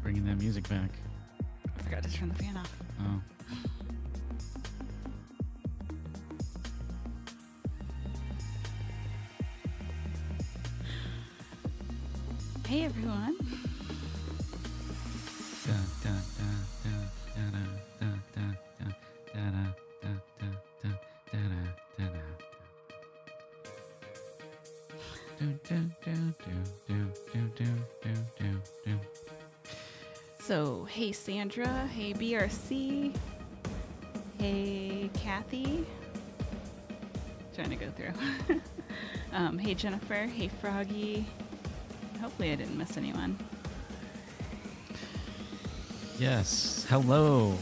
Bringing that music back. I forgot to turn the fan off. Oh. Hey everyone. So, hey Sandra, hey BRC, hey Kathy. Trying to go through. Hey Jennifer, hey Froggy. Hopefully I didn't miss anyone. Yes. Hello.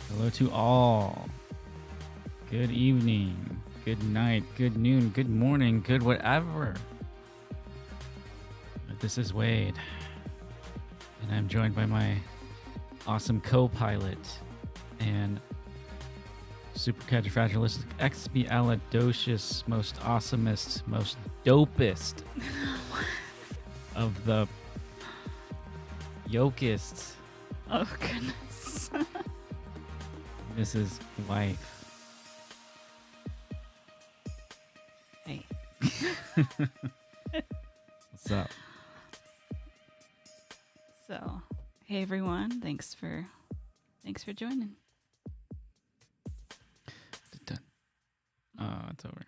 Hello to all. Good evening. Good night. Good noon. Good morning. Good whatever. This is Wade. And I'm joined by my awesome co-pilot and supercalifragilistic expialidocious, most awesomest, most dopest of the yokists. Oh goodness. Mrs. Wife. Hey. What's up? So, hey everyone, thanks for joining. Done. It's over.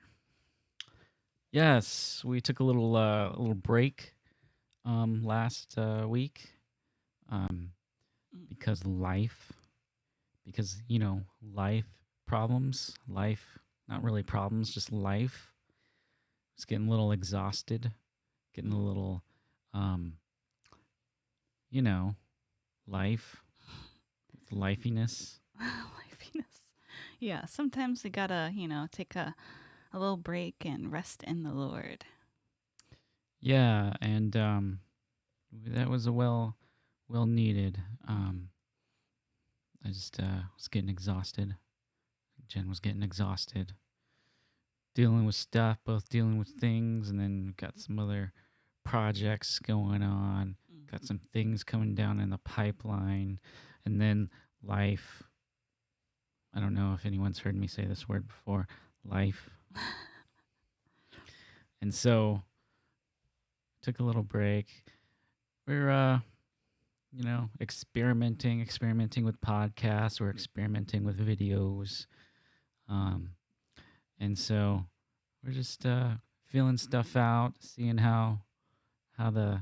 Yes, we took a little break last week because life problems, life Not really problems, just life. Just getting a little exhausted, getting a little, um, you know, life, lifiness. Lifiness. Yeah, sometimes we gotta, take a little break and rest in the Lord. Yeah, and that was a well needed. I just was getting exhausted. Jen was getting exhausted, dealing with stuff, both dealing with things, and then got some other projects going on. Got some things coming down in the pipeline, and then life. I don't know if anyone's heard me say this word before, life. And so took a little break. We're experimenting with podcasts. We're experimenting with videos. And so we're just feeling stuff out, seeing how the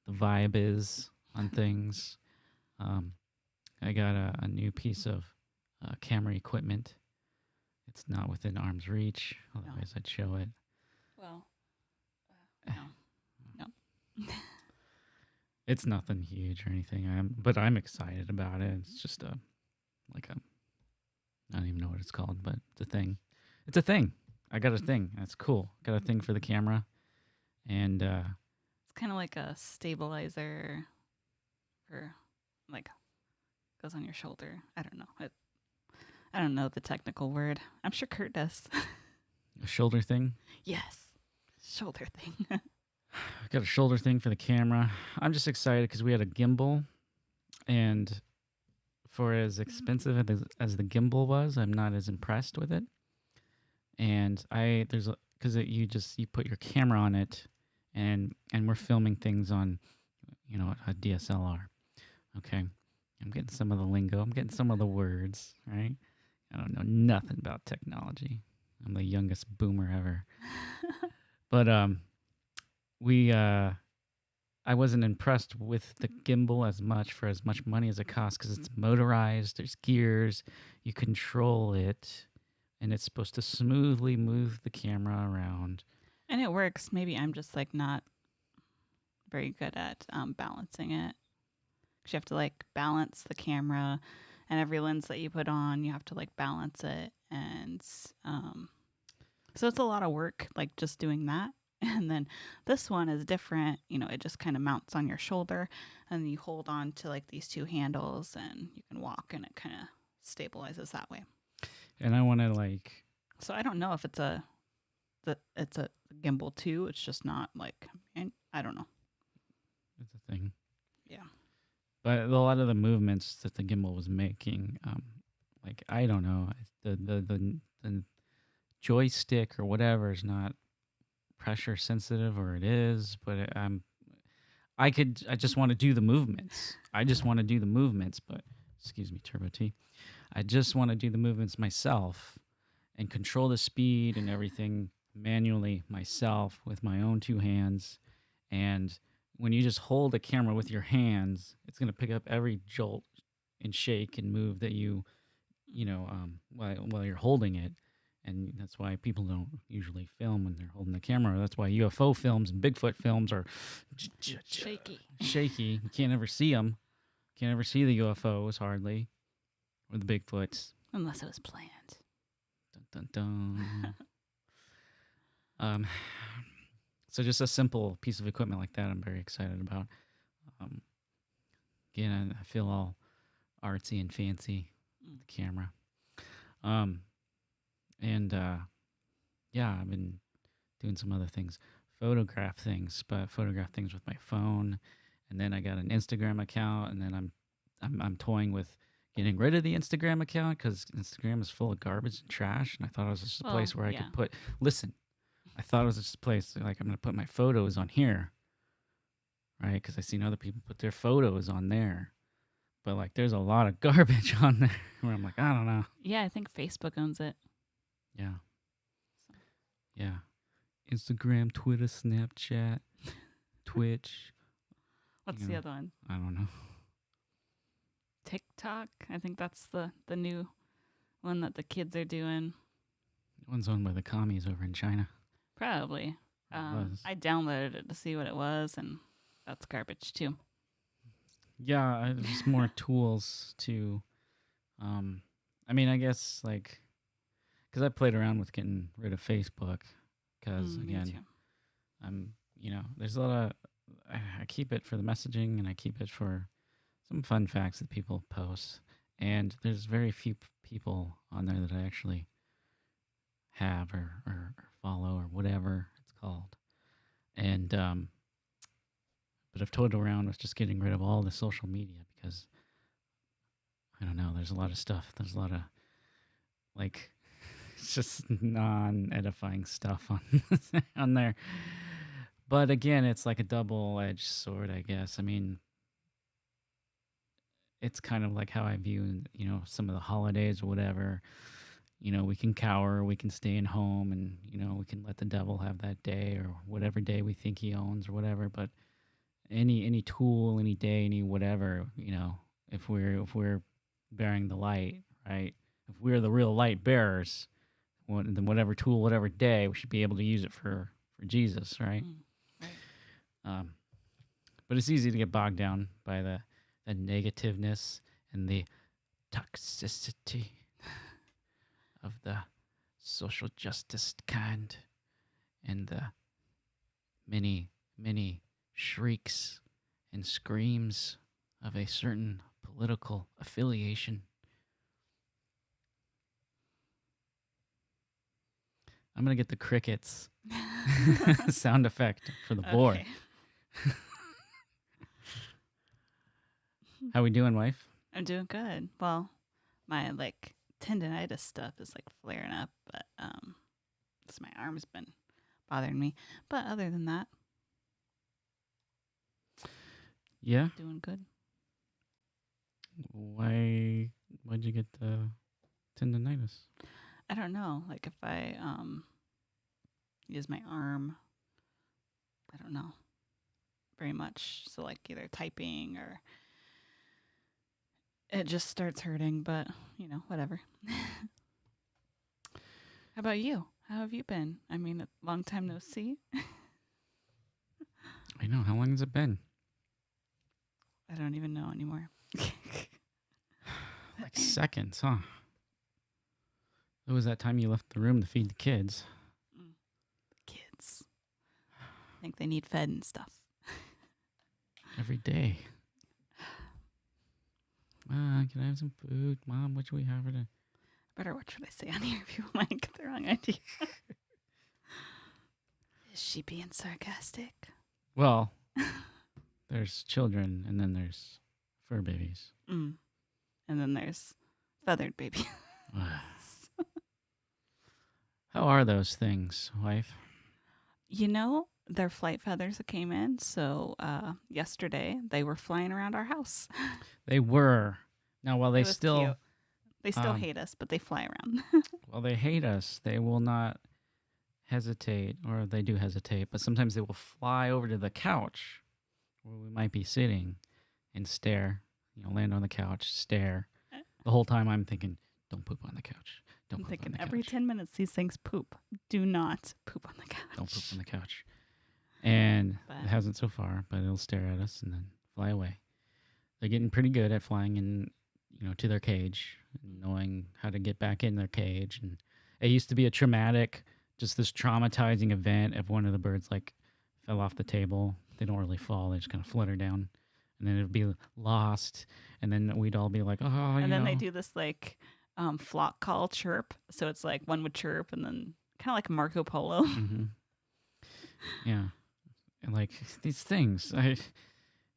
vibe is on things. I got a new piece of camera equipment. It's not within arm's reach, otherwise I'd show it. Well, no. It's nothing huge or anything. But I'm excited about it. It's just I don't even know what it's called, but it's a thing. It's a thing. I got a thing. That's cool. Got a thing for the camera, and it's kind of like a stabilizer for goes on your shoulder. I don't know. I don't know the technical word. I'm sure Kurt does. a shoulder thing. Yes, shoulder thing. I got a shoulder thing for the camera. I'm just excited because we had a gimbal, and for as expensive as the gimbal was, I'm not as impressed with it. And you put your camera on it, and we're filming things on, a DSLR. Okay, I'm getting some of the lingo. I'm getting some of the words. Right? I don't know nothing about technology. I'm the youngest boomer ever. But I wasn't impressed with the gimbal for as much money as it costs, because it's motorized. There's gears. You control it, and it's supposed to smoothly move the camera around. And it works. Maybe I'm just not very good at balancing it. 'Cause you have to balance the camera, and every lens that you put on, you have to balance it, and so it's a lot of work, just doing that. And then this one is different. It just kind of mounts on your shoulder, and you hold on to these two handles, and you can walk, and it kind of stabilizes that way. And I want to So I don't know if it's a gimbal too. It's just not I don't know. It's a thing. Yeah. But a lot of the movements that the gimbal was making, I don't know, the joystick or whatever is not pressure sensitive, or it is, but I just want to do the movements. But excuse me, Turbo T. I just want to do the movements myself and control the speed and everything manually myself with my own two hands. And when you just hold a camera with your hands, it's going to pick up every jolt and shake and move that while you're holding it. And that's why people don't usually film when they're holding the camera. That's why UFO films and Bigfoot films are shaky. Shaky. You can't ever see them. Can't ever see the UFOs hardly, or the Bigfoots. Unless it was planned. Dun dun dun. So just a simple piece of equipment like that, I'm very excited about. Again, I feel all artsy and fancy with the camera. And I've been doing some other things, photograph things with my phone, and then I got an Instagram account, and then I'm toying with getting rid of the Instagram account because Instagram is full of garbage and trash, and I thought it was just a place where I could put. Listen, I thought it was just a place I'm going to put my photos on here, right? Because I've seen other people put their photos on there. But there's a lot of garbage on there where I'm I don't know. Yeah, I think Facebook owns it. Yeah. Yeah. Instagram, Twitter, Snapchat, Twitch. What's the other one? I don't know. TikTok. I think that's the new one that the kids are doing. That one's owned by the commies over in China. Probably. It was. I downloaded it to see what it was, and that's garbage too. Yeah, just more tools to. I mean, I guess like because I played around with getting rid of Facebook because Me again, too. there's a lot of I keep it for the messaging and I keep it for some fun facts that people post, and there's very few people on there that I actually have or follow or whatever it's called, and but I've toyed around with just getting rid of all the social media because I don't know. There's a lot of stuff. There's a lot of like it's just non-edifying stuff on on there. But again, it's like a double-edged sword, I guess. I mean, it's kind of like how I view, some of the holidays or whatever. We can cower, we can stay in home, and we can let the devil have that day or whatever day we think he owns or whatever. But any tool, any day, any whatever, if we're bearing the light, right? If we're the real light bearers, then whatever tool, whatever day, we should be able to use it for Jesus, right? Right. Um, but it's easy to get bogged down by the negativeness and the toxicity of the social justice kind and the many, many shrieks and screams of a certain political affiliation. I'm going to get the crickets sound effect for the board. Okay. How we doing, wife? I'm doing good. Well, my tendonitis stuff is flaring up, but just my arm's been bothering me. But other than that, Yeah. doing good. Why'd you get the tendonitis? I don't know. If I use my arm, I don't know very much. So either typing or it just starts hurting, but whatever. How about you? How have you been? I mean, a long time no see. I know. How long has it been? I don't even know anymore. Like seconds, huh? It was that time you left the room to feed the kids. Kids. I think they need fed and stuff. Every day. Can I have some food? Mom, what should we have for dinner? Better watch what I say on here if people might get the wrong idea. Is she being sarcastic? Well, there's children, and then there's fur babies. And then there's feathered baby. How are those things, wife? Their flight feathers that came in. So yesterday they were flying around our house. They were. Now, while they It was still cute. They still hate us, but they fly around. Well, they hate us. They will not hesitate, or they do hesitate, but sometimes they will fly over to the couch where we might be sitting and stare, land on the couch, stare. The whole time I'm thinking, don't poop on the couch. Don't I'm poop thinking on the every couch. 10 minutes these things poop. Do not poop on the couch. Don't poop on the couch. And But it hasn't so far, but it'll stare at us and then fly away. They're getting pretty good at flying in, to their cage, and knowing how to get back in their cage. And it used to be a this traumatizing event if one of the birds fell off the table. They don't really fall; they just kind of flutter down, and then it'd be lost. And then we'd all be like, "Oh!" And then they do this flock call chirp. So it's one would chirp, and then kind of like Marco Polo. Mm-hmm. Yeah, and these things,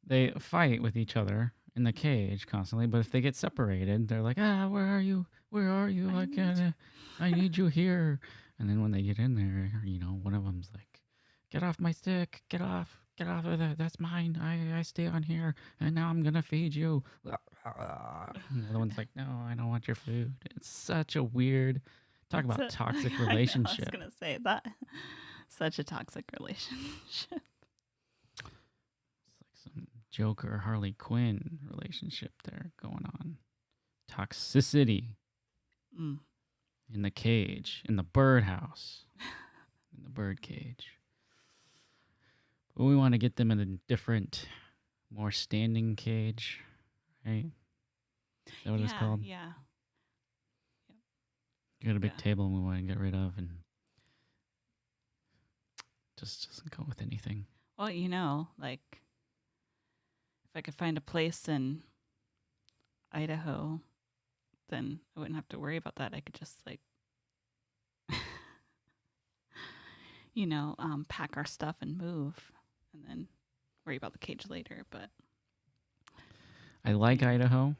they fight with each other in the cage constantly. But if they get separated, they're like, where are you? Where are you? I need you here. And then when they get in there, one of them's like, get off my stick. Get off of that. That's mine. I stay on here. And now I'm going to feed you. And the other one's like, no, I don't want your food. It's such a weird, talk about toxic relationship. I was going to say that. Such a toxic relationship. It's some Joker Harley Quinn relationship there going on. Toxicity. in the cage, in the birdhouse, in the bird cage. But we want to get them in a different, more standing cage, right? Is that what it's Yeah, called? yeah, You got a big yeah. table we want to get rid of, and just doesn't go with anything. Well, like if I could find a place in Idaho, then I wouldn't have to worry about that. I could just like, pack our stuff and move, and then worry about the cage later. But I like yeah, Idaho.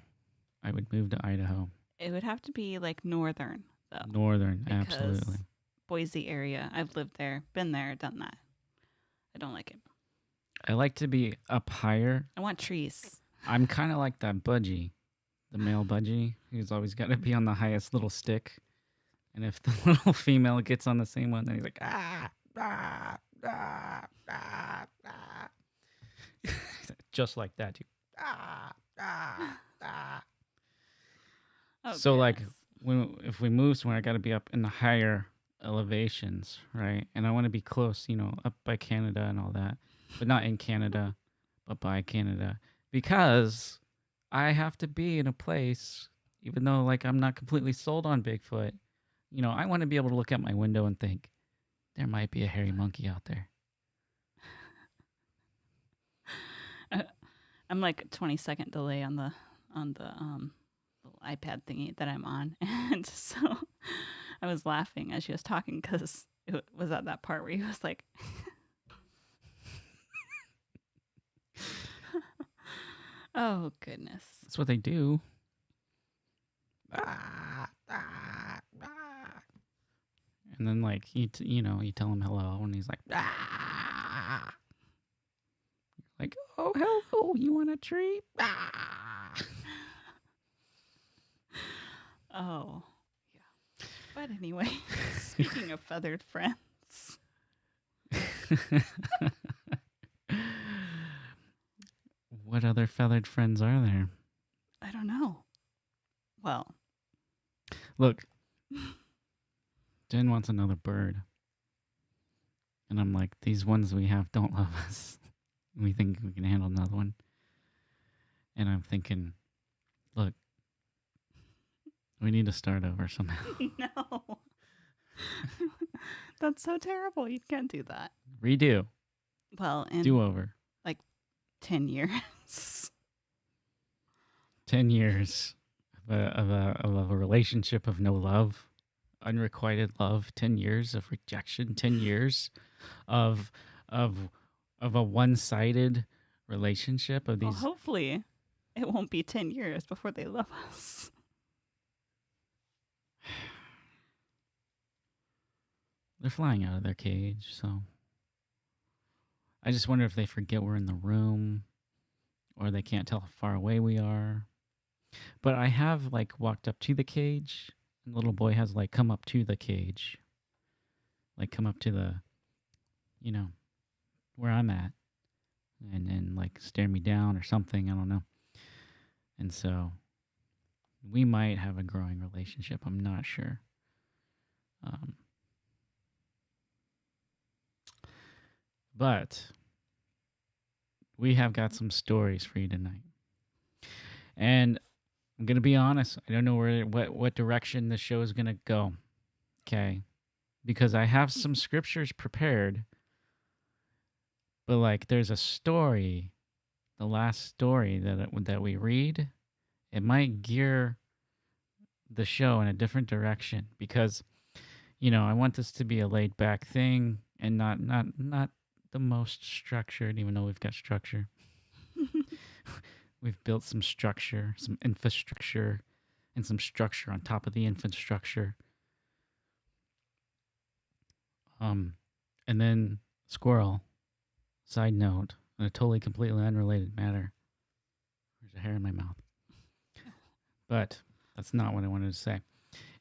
I would move to Idaho. it would have to be like northern though, Northern, because absolutely. Boise area, I've lived there, been there, done that. I don't like it. I like to be up higher. I want trees. I'm kind of like that budgie, the male budgie, who's always got to be on the highest little stick. And if the little female gets on the same one, then he's like, just like that, too. Oh, So, like, goodness. if we move somewhere, I got to be up in the higher elevations, right? And I want to be close, up by Canada and all that, but not in Canada, but by Canada, because I have to be in a place, even though, like, I'm not completely sold on Bigfoot. I want to be able to look out my window and think there might be a hairy monkey out there. I'm like a 20-second delay on the little iPad thingy that I'm on, and so I was laughing as she was talking because it was at that part where he was like, "Oh goodness." That's what they do. And then, like, you tell him hello, and he's like, like, oh, hello, you want a treat? Oh, yeah. But anyway, speaking of feathered friends, What other feathered friends are there? I don't know. Well, Look, Jen wants another bird. And I'm like, these ones we have don't love us. We think we can handle another one. And I'm thinking, look, we need to start over somehow. no. That's so terrible. You can't do that. Redo. Well, in Do over. 10 years. 10 years of a relationship of no love, unrequited love, 10 years of rejection, 10 years of of a one-sided relationship of Well, these. hopefully it won't be 10 years before they love us. They're flying out of their cage, so I just wonder if they forget we're in the room or they can't tell how far away we are. But I have like walked up to the cage and the little boy has like come up to the cage. Like come up to the where I'm at and then like stare me down or something, I don't know. And so we might have a growing relationship, I'm not sure. But we have got some stories for you tonight. And I'm going to be honest, I don't know what direction the show is going to go. Okay? Because I have some scriptures prepared. But like there's a story, the last story that we read, it might gear the show in a different direction because I want this to be a laid back thing and not the most structured, even though we've got structure. We've built some structure, some infrastructure, and some structure on top of the infrastructure. And then squirrel, side note, on a totally completely unrelated matter. There's a hair in my mouth. But that's not what I wanted to say.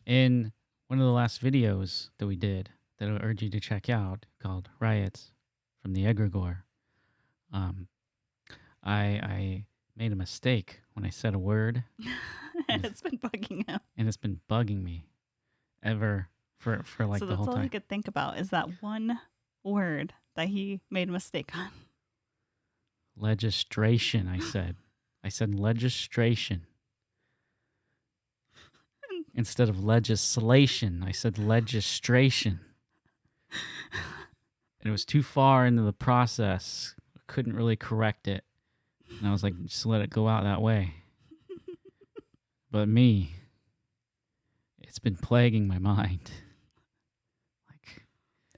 In one of the last videos that we did that I urge you to check out called Riots from the Egregore, I made a mistake when I said a word. And it's been bugging him. And it's been bugging me ever for like So the that's whole all I time. could think about is that one word that he made a mistake on. Legistration, I said. I said legistration. Instead of legislation, I said legistration. And it was too far into the process. I couldn't really correct it. And I was like, just let it go out that way. But me, it's been plaguing my mind. Like,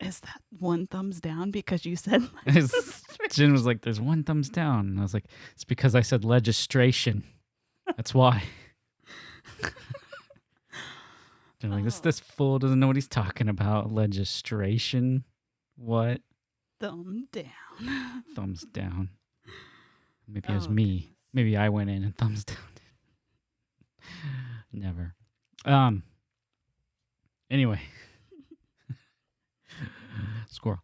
Is that one thumbs down because you said Jen was like, there's one thumbs down. And I was like, it's because I said legistration. That's why. They're like, this fool doesn't know what he's talking about. Legistration. What? thumb down? Thumbs down. Maybe it was Oh, me. goodness. Maybe I went in and thumbs down. Never. Anyway. Squirrel.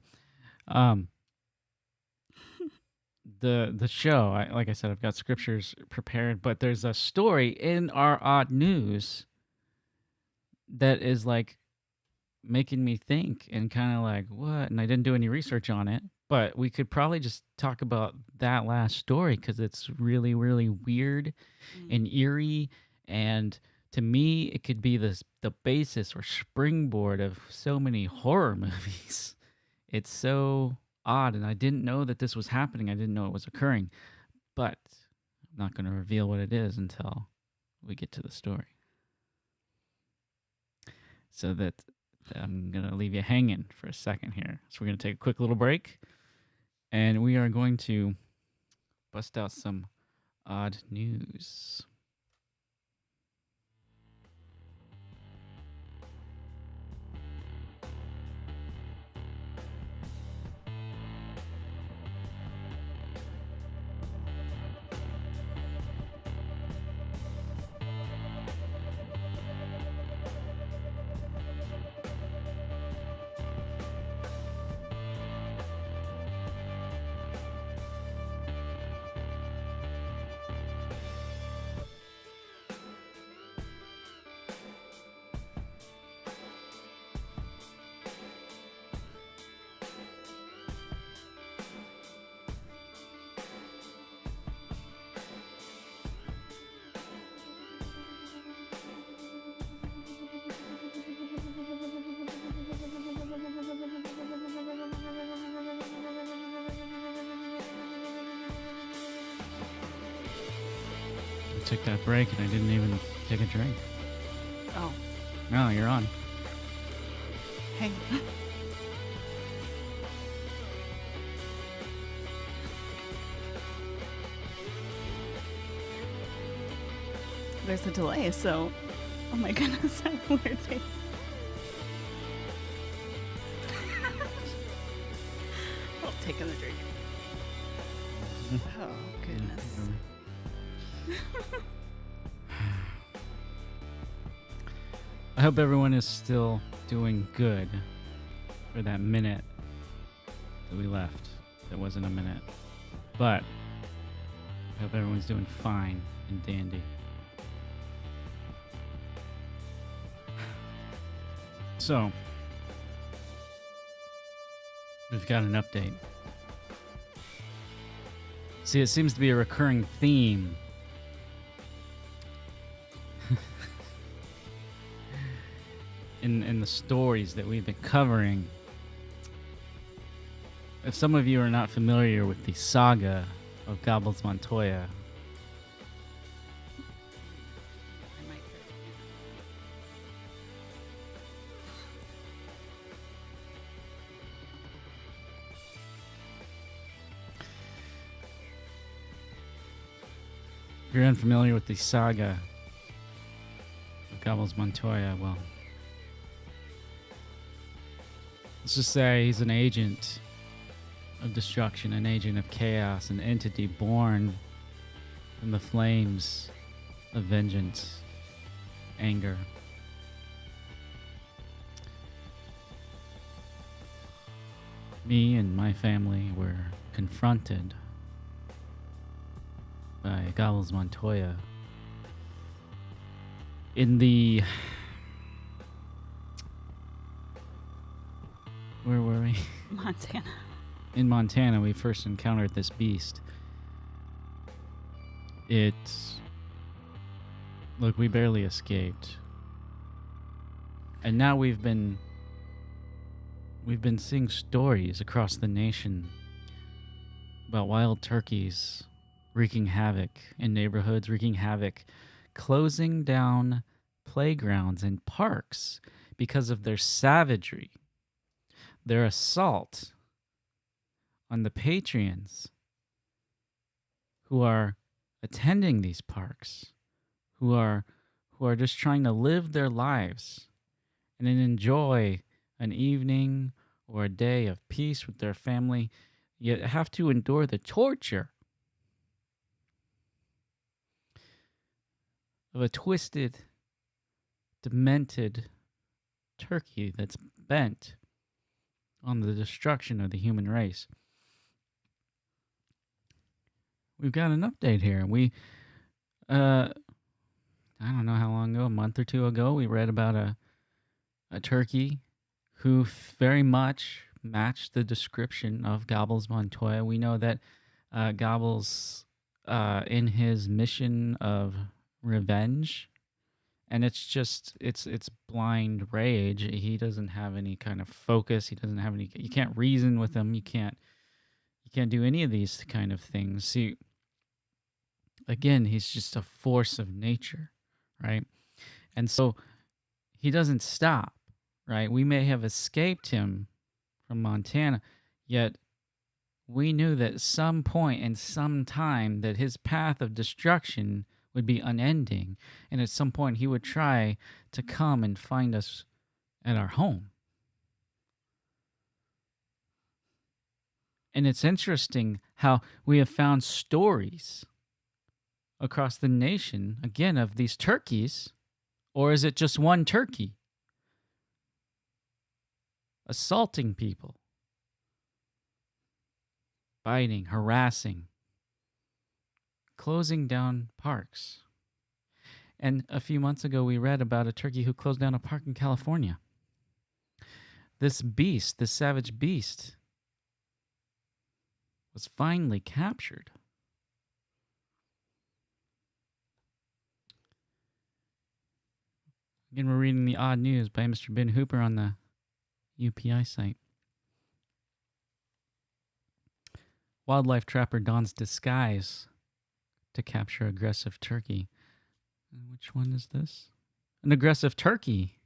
The show, like I said, I've got scriptures prepared, but there's a story in our odd news that is like making me think and kind of like, what? And I didn't do any research on it, but we could probably just talk about that last story because it's really, really weird and eerie. And to me, it could be the basis or springboard of so many horror movies. It's so odd, and I didn't know that this was happening. I didn't know it was occurring, but I'm not going to reveal what it is until we get to the story. So that I'm going to leave you hanging for a second here. So we're going to take a quick little break, and we are going to bust out some odd news. I took that break and I didn't even take a drink. Oh. No, you're on. Hey. There's a delay, so oh my goodness, I have a weird face. I'll take another drink. Oh goodness. I hope everyone is still doing good for that minute that we left. That wasn't a minute. But I hope everyone's doing fine and dandy. So, we've got an update. See, it seems to be a recurring theme in the stories that we've been covering. If some of you are not familiar with the saga of Gobbles Montoya, if you're unfamiliar with the saga of Gobbles Montoya, well, let's just say he's an agent of destruction, an agent of chaos, an entity born from the flames of vengeance, anger. Me and my family were confronted by Gobbles Montoya in the Montana. In Montana, we first encountered this beast. Look, we barely escaped. And now we've been seeing stories across the nation about wild turkeys wreaking havoc in neighborhoods, wreaking havoc, closing down playgrounds and parks because of their savagery, their assault on the patrons who are attending these parks, who are just trying to live their lives and then enjoy an evening or a day of peace with their family, yet have to endure the torture of a twisted, demented turkey that's bent on the destruction of the human race. We've got an update here. I don't know how long ago, a month or two ago, we read about a turkey who very much matched the description of Gobbles Montoya. We know that Gobbles, in his mission of revenge, and it's blind rage. He doesn't have any kind of focus. He doesn't have any. You can't reason with him. You can't do any of these kind of things. See, again, he's just a force of nature, right? And so he doesn't stop, right? We may have escaped him from Montana, yet we knew that at some point and some time that his path of destruction would be unending, and at some point he would try to come and find us at our home. And it's interesting how we have found stories across the nation, again, of these turkeys, or is it just one turkey assaulting people, biting, harassing, closing down parks? And a few months ago, we read about a turkey who closed down a park in California. This beast, this savage beast, was finally captured. Again, we're reading the odd news by Mr. Ben Hooper on the UPI site. Wildlife trapper dons disguise to capture aggressive turkey. Which one is this? An aggressive turkey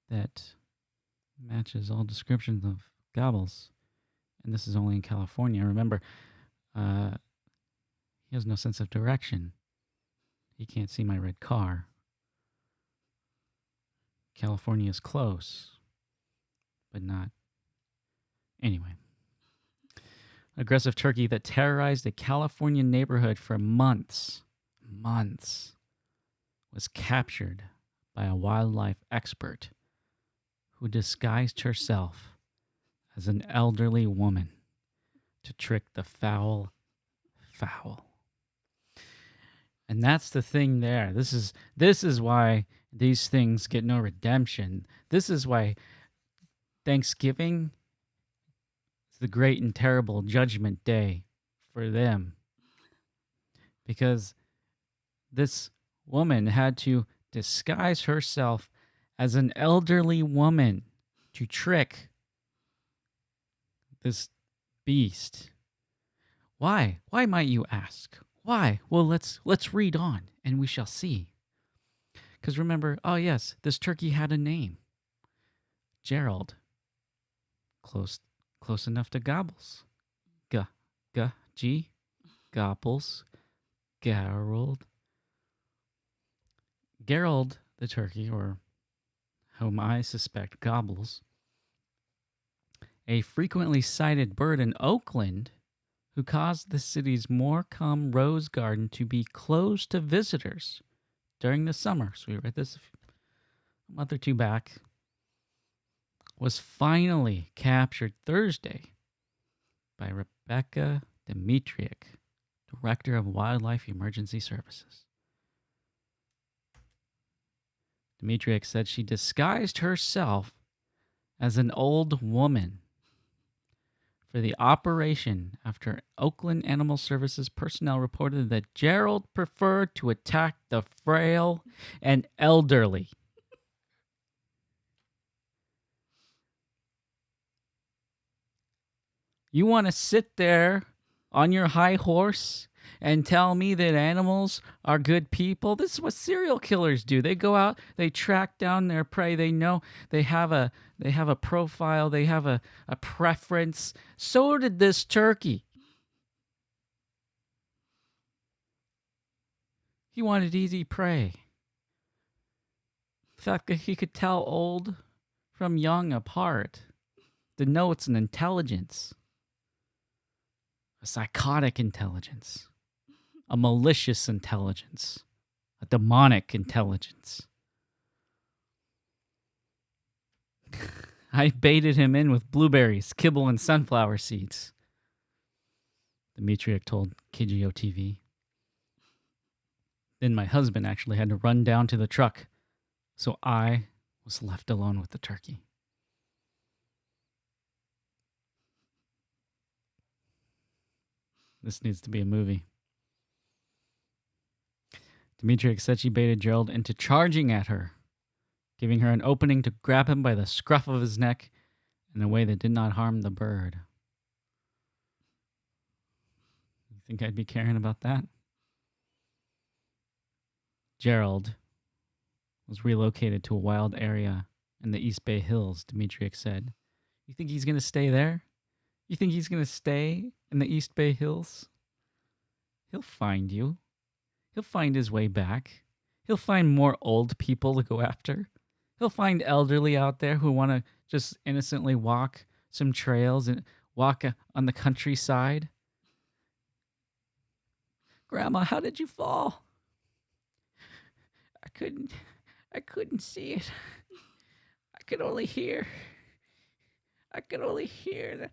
that matches all descriptions of Gobbles. And this is only in California. Remember, he has no sense of direction. He can't see my red car. California is close, but not. Anyway. Aggressive turkey that terrorized a California neighborhood for months, was captured by a wildlife expert who disguised herself as an elderly woman to trick the foul. And that's the thing there. This is why these things get no redemption. This is why Thanksgiving is the great and terrible judgment day for them. Because this woman had to disguise herself as an elderly woman to trick this beast. Why? Why might you ask? Why? Well, let's read on and we shall see. Because remember, oh yes, this turkey had a name. Gerald. Close enough to Gobbles. Gobbles. Gerald. Gerald the turkey, or whom I suspect Gobbles, a frequently sighted bird in Oakland who caused the city's Morecambe Rose Garden to be closed to visitors during the summer. So we read this a month or two back. Was finally captured Thursday by Rebecca Dimitriak, Director of Wildlife Emergency Services. Dimitriak said she disguised herself as an old woman for the operation after Oakland Animal Services personnel reported that Gerald preferred to attack the frail and elderly. You want to sit there on your high horse and tell me that animals are good people? This is what serial killers do. They go out, they track down their prey. They know they have a profile, they have a preference. So did this turkey. He wanted easy prey. The fact that he could tell old from young apart denotes an intelligence, a psychotic intelligence, a malicious intelligence, a demonic intelligence. I baited him in with blueberries, kibble, and sunflower seeds, Dmitriuk told KGO TV. Then my husband actually had to run down to the truck, so I was left alone with the turkey. This needs to be a movie. Dmitriuk said she baited Gerald into charging at her, giving her an opening to grab him by the scruff of his neck in a way that did not harm the bird. You think I'd be caring about that? Gerald was relocated to a wild area in the East Bay Hills, Dmitriuk said. You think he's going to stay there? You think he's going to stay in the East Bay Hills? He'll find you. He'll find his way back. He'll find more old people to go after. He'll find elderly out there who want to just innocently walk some trails and walk on the countryside. Grandma, how did you fall? I couldn't see it. I could only hear that.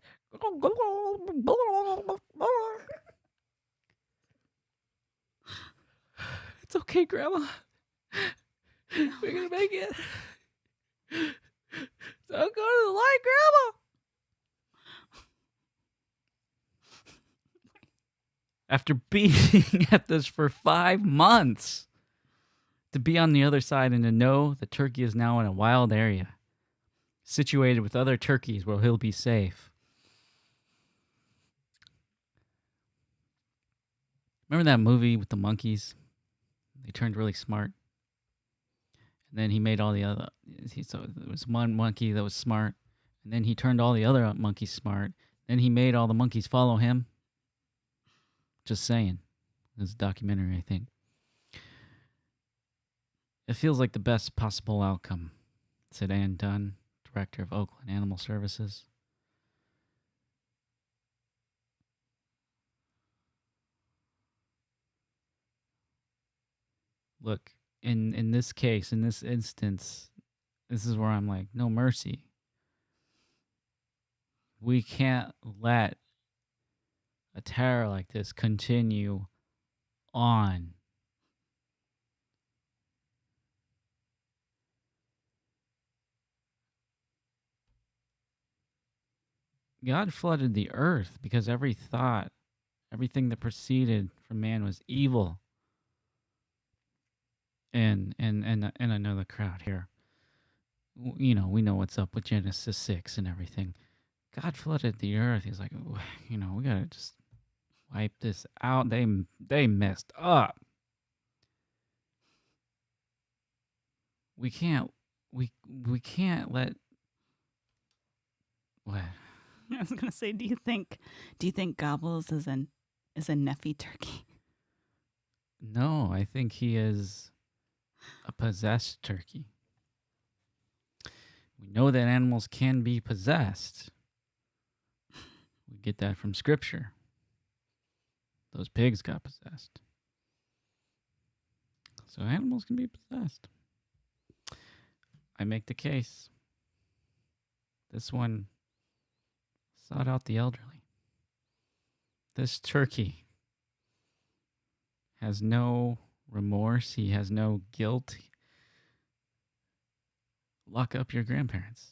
It's okay, Grandma. We're gonna make it. Don't go to the light, Grandma. After being at this for 5 months, to be on the other side and to know the turkey is now in a wild area, situated with other turkeys where he'll be safe. Remember that movie with the monkeys? They turned really smart. And then he made all the other... So there was one monkey that was smart. And then he turned all the other monkeys smart. Then he made all the monkeys follow him. Just saying. It's a documentary, I think. It feels like the best possible outcome, said Ann Dunn, director of Oakland Animal Services. Look, in this case, in this instance, this is where I'm like, no mercy. We can't let a terror like this continue on. God flooded the earth because every thought, everything that proceeded from man was evil. And I know the crowd here. You know, we know what's up with Genesis 6 and everything. God flooded the earth. He's like, we gotta just wipe this out. They messed up. We can't let what? I was gonna say, do you think Gobbles is a Neffy turkey? No, I think he is a possessed turkey. We know that animals can be possessed. We get that from scripture. Those pigs got possessed. So animals can be possessed. I make the case. This one sought out the elderly. This turkey has no remorse. He has no guilt. Lock up your grandparents.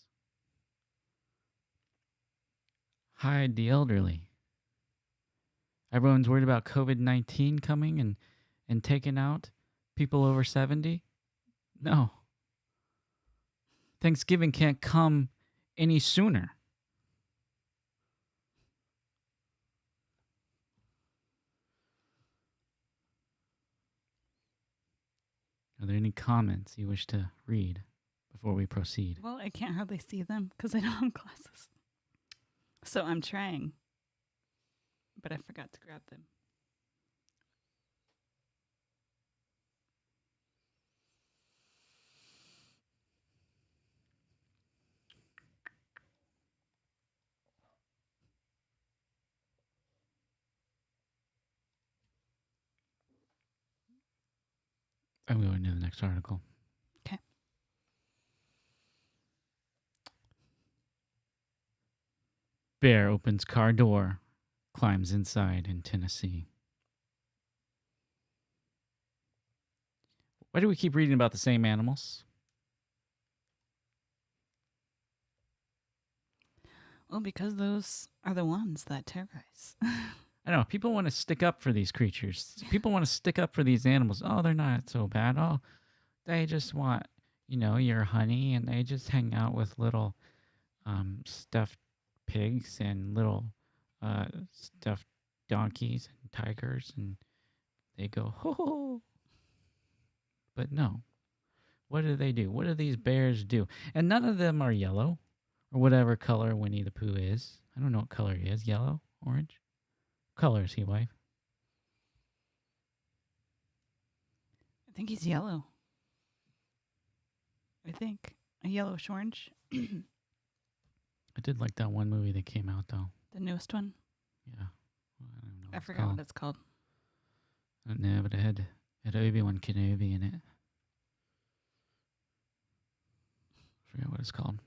hide the elderly. Everyone's worried about COVID-19 coming and taking out people over 70. No. Thanksgiving can't come any sooner. Are there any comments you wish to read before we proceed? Well, I can't hardly see them because I don't have glasses. So I'm trying, but I forgot to grab them. I'm going to the next article. Okay. Bear opens car door, climbs inside in Tennessee. Why do we keep reading about the same animals? Well, because those are the ones that terrorize. I know people want to stick up for these creatures. People want to stick up for these animals. Oh, they're not so bad. Oh, they just want, your honey, and they just hang out with little stuffed pigs and little stuffed donkeys and tigers, and they go ho ho ho. But no, what do they do? What do these bears do? And none of them are yellow or whatever color Winnie the Pooh is. I don't know what color he is. Yellow, orange. What color is he, wife? I think he's yellow. I think a yellowish orange. I did like that one movie that came out though. The newest one. Yeah, well, I don't know. I forgot what it's called. I don't know, but it had Obi-Wan Kenobi in it. I forget what it's called.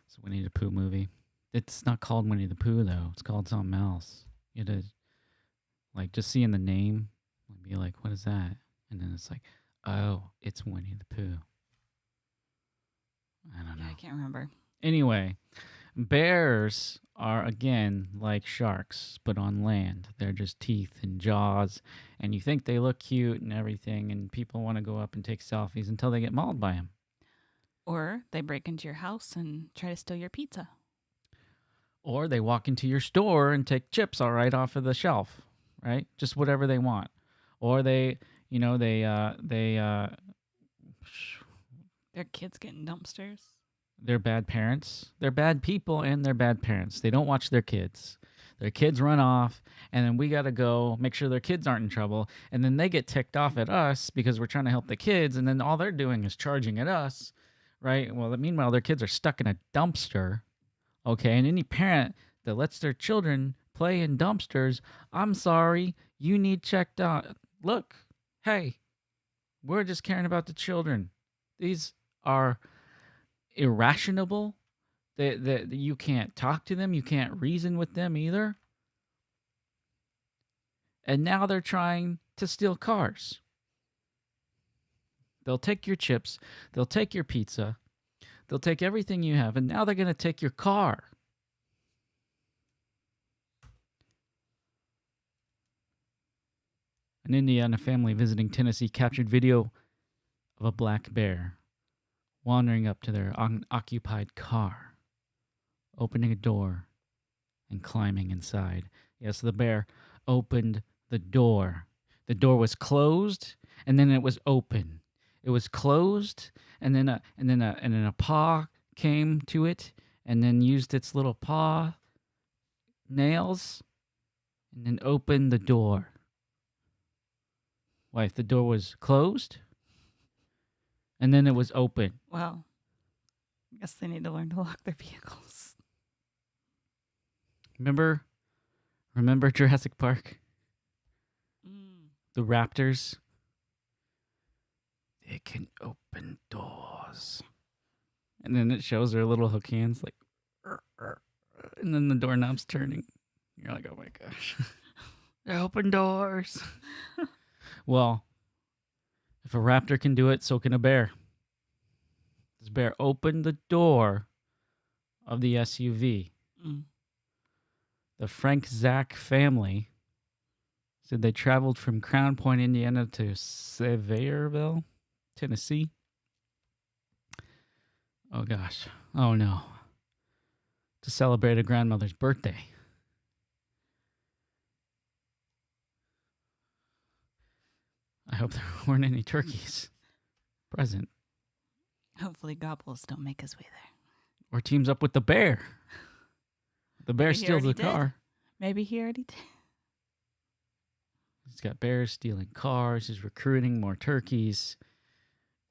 It's a Winnie the Pooh movie. It's not called Winnie the Pooh though. It's called something else. You had to just seeing the name, be like, what is that? And then it's like, oh, it's Winnie the Pooh. I don't know. Yeah, I can't remember. Anyway, bears are, again, like sharks, but on land. They're just teeth and jaws, and you think they look cute and everything, and people want to go up and take selfies until they get mauled by them. Or they break into your house and try to steal your pizza. Or they walk into your store and take chips all right off of the shelf, right? Just whatever they want. Or their kids get in dumpsters. They're bad parents. They're bad people, and they're bad parents. They don't watch their kids. Their kids run off, and then we got to go make sure their kids aren't in trouble. And then they get ticked off at us because we're trying to help the kids, and then all they're doing is charging at us, right? Well, meanwhile, their kids are stuck in a dumpster, okay? And any parent that lets their children play in dumpsters, I'm sorry, you need checked out. Look, hey, we're just caring about the children. These are irrational. That you can't talk to them, you can't reason with them either. And now they're trying to steal cars. They'll take your chips, they'll take your pizza, they'll take everything you have, and now they're going to take your car. An Indiana family visiting Tennessee captured video of a black bear wandering up to their unoccupied car, opening a door and climbing inside. Yes, the bear opened the door. The door was closed, and then it was open. It was closed, and then a paw came to it, and then used its little paw nails, and then opened the door. Wife, the door was closed, and then it was open. Well, I guess they need to learn to lock their vehicles. Remember Jurassic Park? The raptors? They can open doors. And then it shows their little hook hands like, and then the doorknob's turning. You're like, oh my gosh. They open doors. Well, if a raptor can do it, so can a bear. This bear opened the door of the SUV. The Frank Zach family said they traveled from Crown Point, Indiana to Sevierville, Tennessee. Oh, gosh. Oh, no. To celebrate a grandmother's birthday. I hope there weren't any turkeys present. Hopefully Gobbles don't make his way there. Or teams up with the bear. The bear Maybe he steals the already did. car. Maybe he already did. He's got bears stealing cars. He's recruiting more turkeys.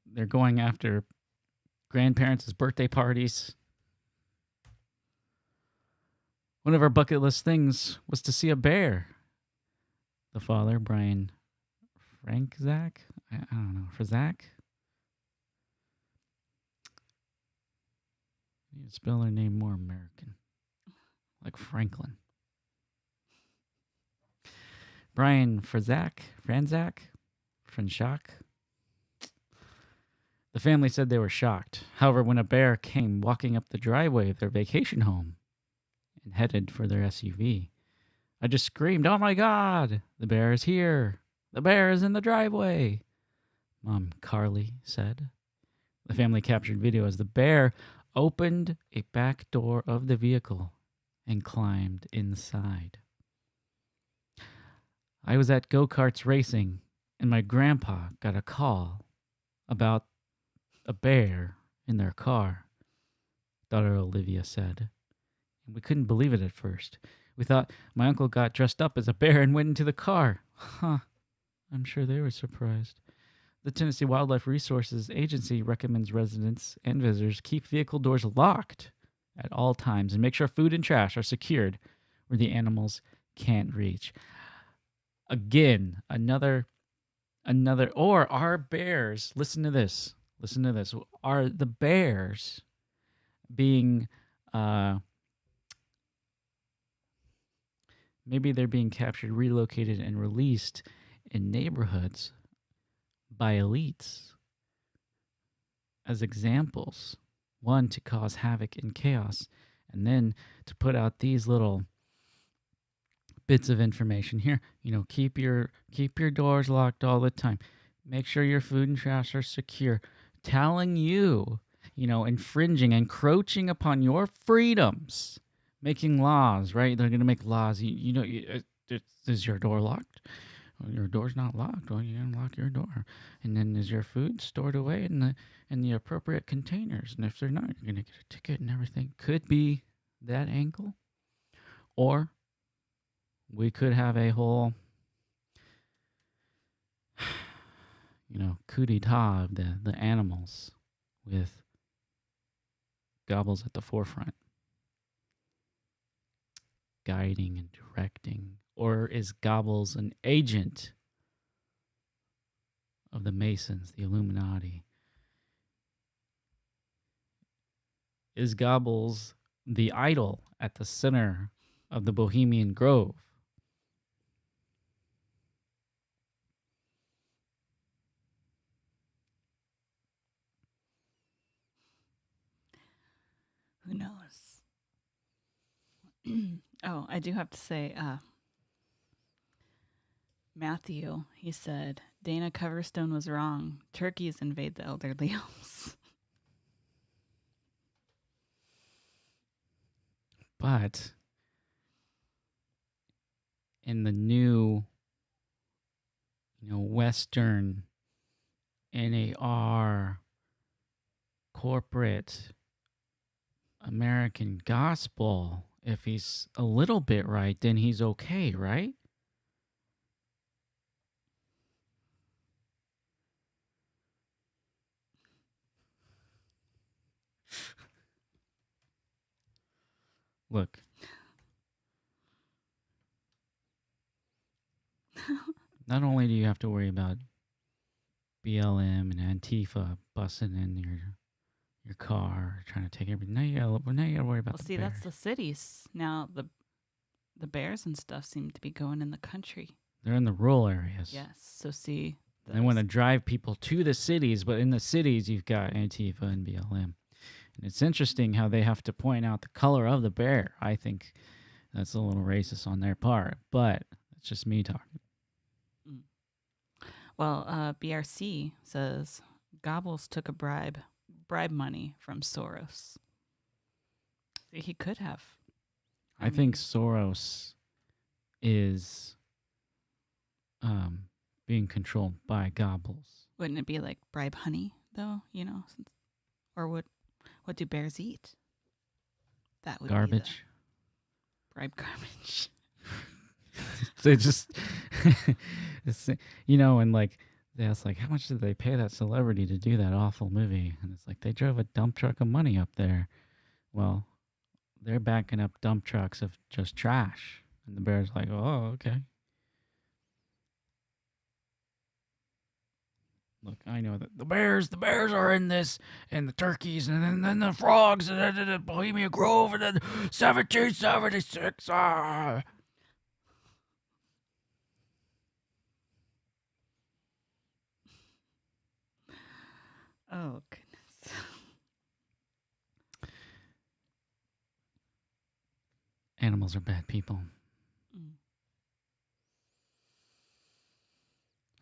They're going after grandparents' birthday parties. One of our bucket list things was to see a bear. The father, Brian Frank Zach? I don't know. For Zach? You need to spell their name more American. Like Franklin. Brian Franzak? The family said they were shocked. However, when a bear came walking up the driveway of their vacation home and headed for their SUV, I just screamed, "Oh my God, the bear is here. The bear is in the driveway," Mom Carly said. The family captured video as the bear opened a back door of the vehicle and climbed inside. I was at go-karts racing, and my grandpa got a call about a bear in their car, daughter Olivia said. And we couldn't believe it at first. We thought my uncle got dressed up as a bear and went into the car. Huh. I'm sure they were surprised. The Tennessee Wildlife Resources Agency recommends residents and visitors keep vehicle doors locked at all times and make sure food and trash are secured where the animals can't reach. Again, another, or are bears, listen to this, are the bears being, maybe they're being captured, relocated, and released in neighborhoods by elites as examples. One, to cause havoc and chaos, and then to put out these little bits of information here. Keep your doors locked all the time. Make sure your food and trash are secure. Telling you, infringing, encroaching upon your freedoms, making laws, right? They're going to make laws. Is your door locked? Well, your door's not locked. Well, you unlock your door. And then is your food stored away in the appropriate containers? And if they're not, you're going to get a ticket and everything. Could be that angle. Or we could have a whole, coup d'etat of the animals with Gobbles at the forefront, guiding and directing. Or is Gobbles an agent of the Masons, the Illuminati? Is Gobbles the idol at the center of the Bohemian Grove? Who knows? Oh, I do have to say, Matthew, he said, Dana Coverstone was wrong. Turkeys invade the elderly homes. But in the new, Western NAR corporate American gospel, if he's a little bit right, then he's okay, right? Look. Not only do you have to worry about BLM and Antifa busting in your car, trying to take everything. Now you gotta worry about the bear. That's the cities. Now the bears and stuff seem to be going in the country. They're in the rural areas. Yes. So see, they want to drive people to the cities, but in the cities you've got Antifa and BLM. And it's interesting how they have to point out the color of the bear. I think That's a little racist on their part, but it's just me talking. Mm. Well, BRC says Gobbles took a bribe money from Soros. See, he could have. I think Soros is being controlled by Gobbles. Wouldn't it be like bribe honey though? You know, or what do bears eat? That would Garbage. be the bribe garbage. They just, and like they ask, like, how much did they pay that celebrity to do that awful movie? And it's like they drove a dump truck of money up there. Well, they're backing up dump trucks of just trash, and the bear's like, oh, okay. Look, I know that the bears are in this, and the turkeys, and then the frogs, and then the Bohemian Grove, and then 1776. Ah. Oh goodness. Animals are bad people.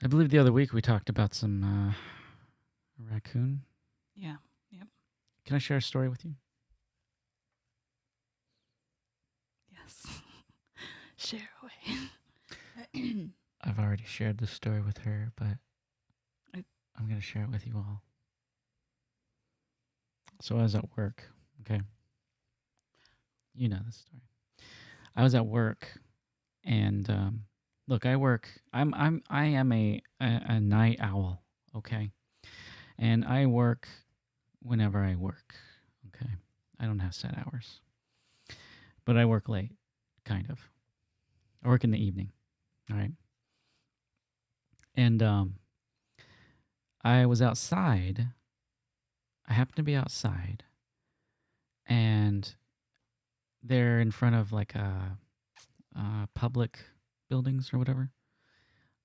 I believe the other week we talked about some raccoon. Yeah. Yep. Can I share a story with you? Yes. Share away. I've already shared this story with her, but I'm going to share it with you all. So I was at work, okay? You know this story. I was at work, and look, I am a night owl, okay? And I work whenever I work, okay? I don't have set hours. But I work late, kind of. I work in the evening, all right? And I was outside. I happened to be outside, and they're in front of like a public buildings or whatever.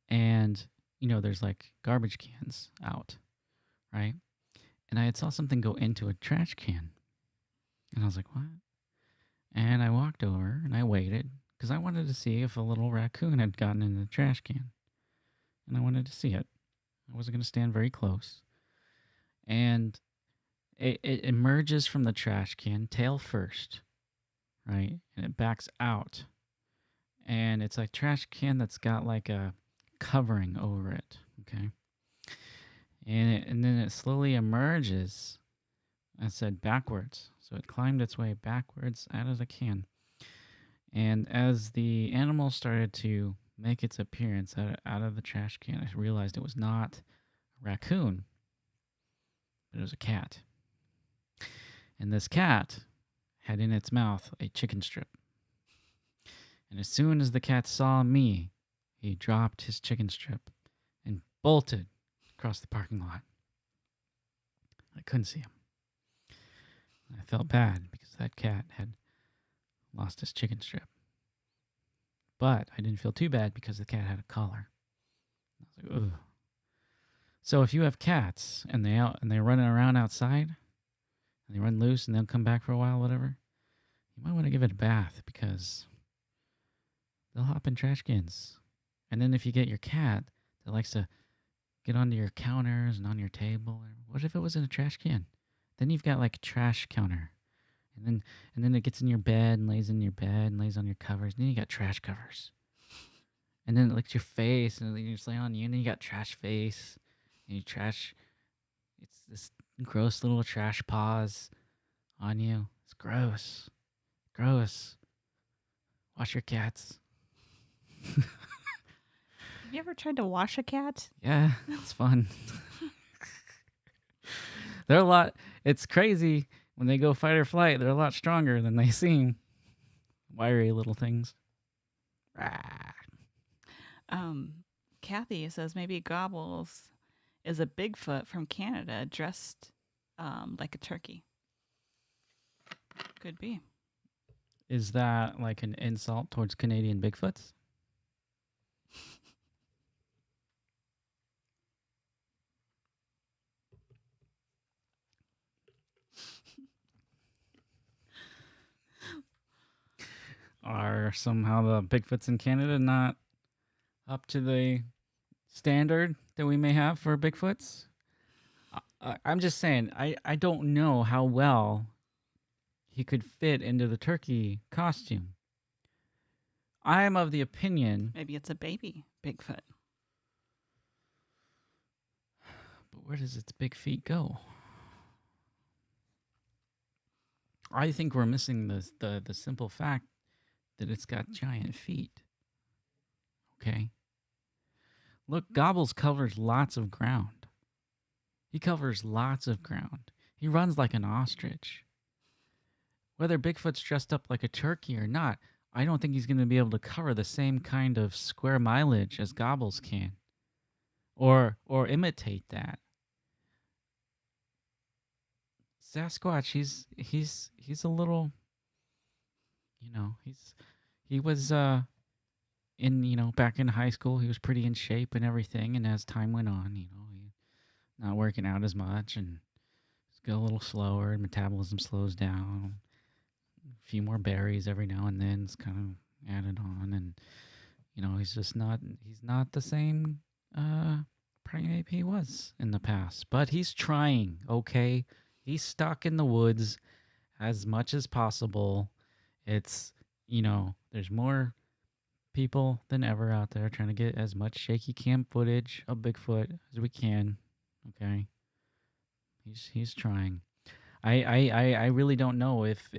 And, there's like garbage cans out, right? And I had saw something go into a trash can. And I was like, what? And I walked over and I waited because I wanted to see if a little raccoon had gotten in the trash can. And I wanted to see it. I wasn't going to stand very close. And it emerges from the trash can, tail first, right? And it backs out. And it's a trash can that's got like a covering over it, okay? And then it slowly emerges, I said backwards. So it climbed its way backwards out of the can. And as the animal started to make its appearance out of the trash can, I realized it was not a raccoon, but it was a cat. And this cat had in its mouth a chicken strip. And as soon as the cat saw me, he dropped his chicken strip and bolted across the parking lot. I couldn't see him. I felt bad because that cat had lost his chicken strip. But I didn't feel too bad because the cat had a collar. I was like, ugh. So if you have cats and they're running around outside and they run loose and they'll come back for a while, whatever, you might want to give it a bath because they'll hop in trash cans. And then if you get your cat that likes to get onto your counters and on your table, what if it was in a trash can? Then you've got like a trash counter. And then it gets in your bed and lays in your bed and lays on your covers. And then you got trash covers. And then it licks your face and then you just lay on you. And then you got trash face. And you trash. It's this gross little trash paws on you. It's gross. Gross. Wash your cats. Have you ever tried to wash a cat? Yeah, it's fun. They're a lot. It's crazy. When they go fight or flight, they're a lot stronger than they seem. Wiry little things. Kathy says maybe Gobbles is a Bigfoot from Canada dressed like a turkey. Could be. Is that like an insult towards Canadian Bigfoots? Or somehow the Bigfoots in Canada not up to the standard that we may have for Bigfoots? I'm just saying, I don't know how well he could fit into the turkey costume. I'm of the opinion. Maybe it's a baby Bigfoot. But where does its big feet go? I think we're missing the simple fact that it's got giant feet. Okay? Look, Gobbles covers lots of ground. He covers lots of ground. He runs like an ostrich. Whether Bigfoot's dressed up like a turkey or not, I don't think he's going to be able to cover the same kind of square mileage as Gobbles can. Or imitate that. Sasquatch, he's a little, he was back in high school, he was pretty in shape and everything, and as time went on, he not working out as much and just got a little slower, and metabolism slows down. A few more berries every now and then is kind of added on, and he's not the same primate he was in the past, but he's trying, okay? He's stuck in the woods as much as possible. It's, there's more people than ever out there trying to get as much shaky cam footage of Bigfoot as we can. Okay. He's trying. I really don't know if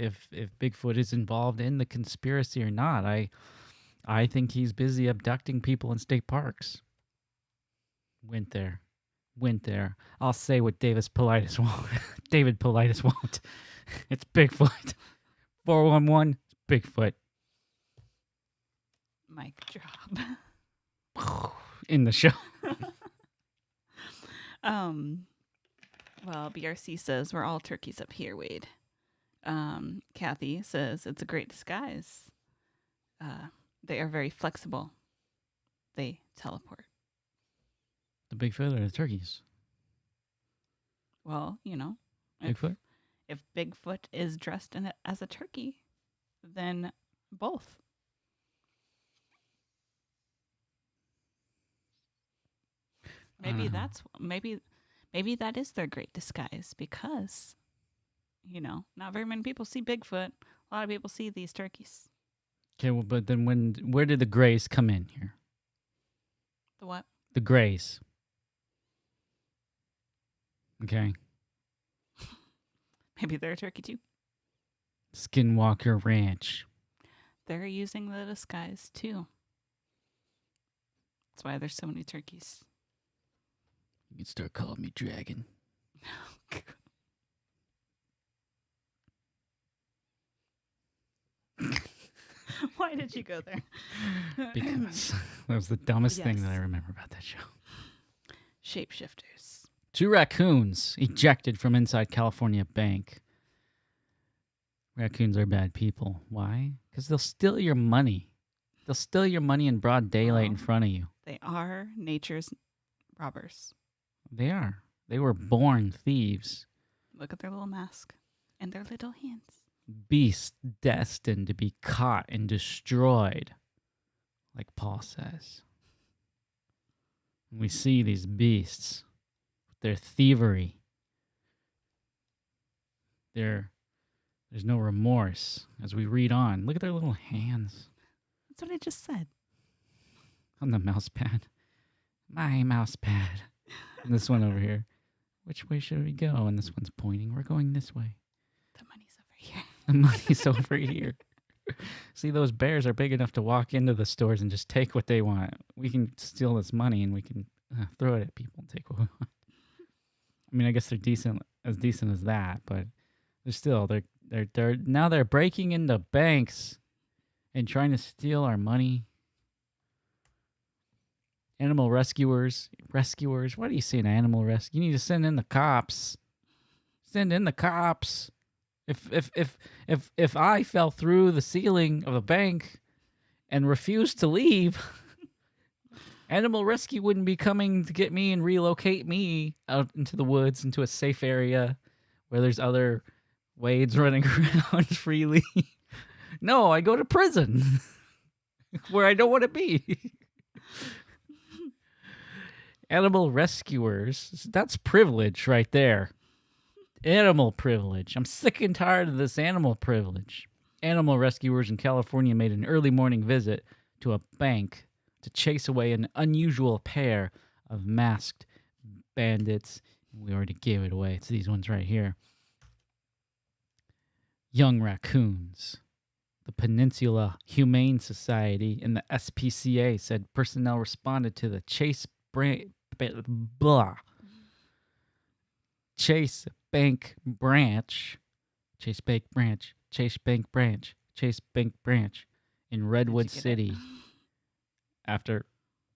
Bigfoot is involved in the conspiracy or not. I think he's busy abducting people in state parks. Went there. I'll say what David Politis won't. It's Bigfoot. 411, it's Bigfoot. Mic drop. In the show. Well, BRC says we're all turkeys up here, Wade. Kathy says it's a great disguise. They are very flexible. They teleport. The Bigfoot or the turkeys? Well, Bigfoot? If Bigfoot is dressed in it as a turkey, then both. Maybe maybe that is their great disguise because, not very many people see Bigfoot. A lot of people see these turkeys. Okay, well, but then where did the grays come in here? The what? The grays. Okay. Maybe they're a turkey too. Skinwalker Ranch. They're using the disguise too. That's why there's so many turkeys. You can start calling me Dragon. Why did you go there? Because that was the dumbest thing that I remember about that show. Shapeshifters. 2 raccoons ejected from inside California bank. Raccoons are bad people. Why? Because they'll steal your money. They'll steal your money in broad daylight in front of you. They are nature's robbers. They are. They were born thieves. Look at their little mask and their little hands. Beasts destined to be caught and destroyed, like Paul says. We see these beasts, their thievery. There's no remorse as we read on. Look at their little hands. That's what I just said. On the mouse pad. My mouse pad. And this one over here. Which way should we go? And this one's pointing. We're going this way. The money's over here. The money's over here. See, those bears are big enough to walk into the stores and just take what they want. We can steal this money and we can throw it at people and take what we want. I mean, I guess they're decent as that, but they're still they're breaking into banks and trying to steal our money. Animal rescuers. Why do you say an animal rescue? You need to send in the cops. Send in the cops. If I fell through the ceiling of a bank and refused to leave, animal rescue wouldn't be coming to get me and relocate me out into the woods, into a safe area where there's other Wades running around freely. No, I go to prison. where I don't want to be. Animal rescuers, that's privilege right there. Animal privilege. I'm sick and tired of this animal privilege. Animal rescuers in California made an early morning visit to a bank to chase away an unusual pair of masked bandits. We already gave it away. It's these ones right here. Young raccoons. The Peninsula Humane Society and the SPCA said personnel responded to the Chase Bank branch in Redwood City after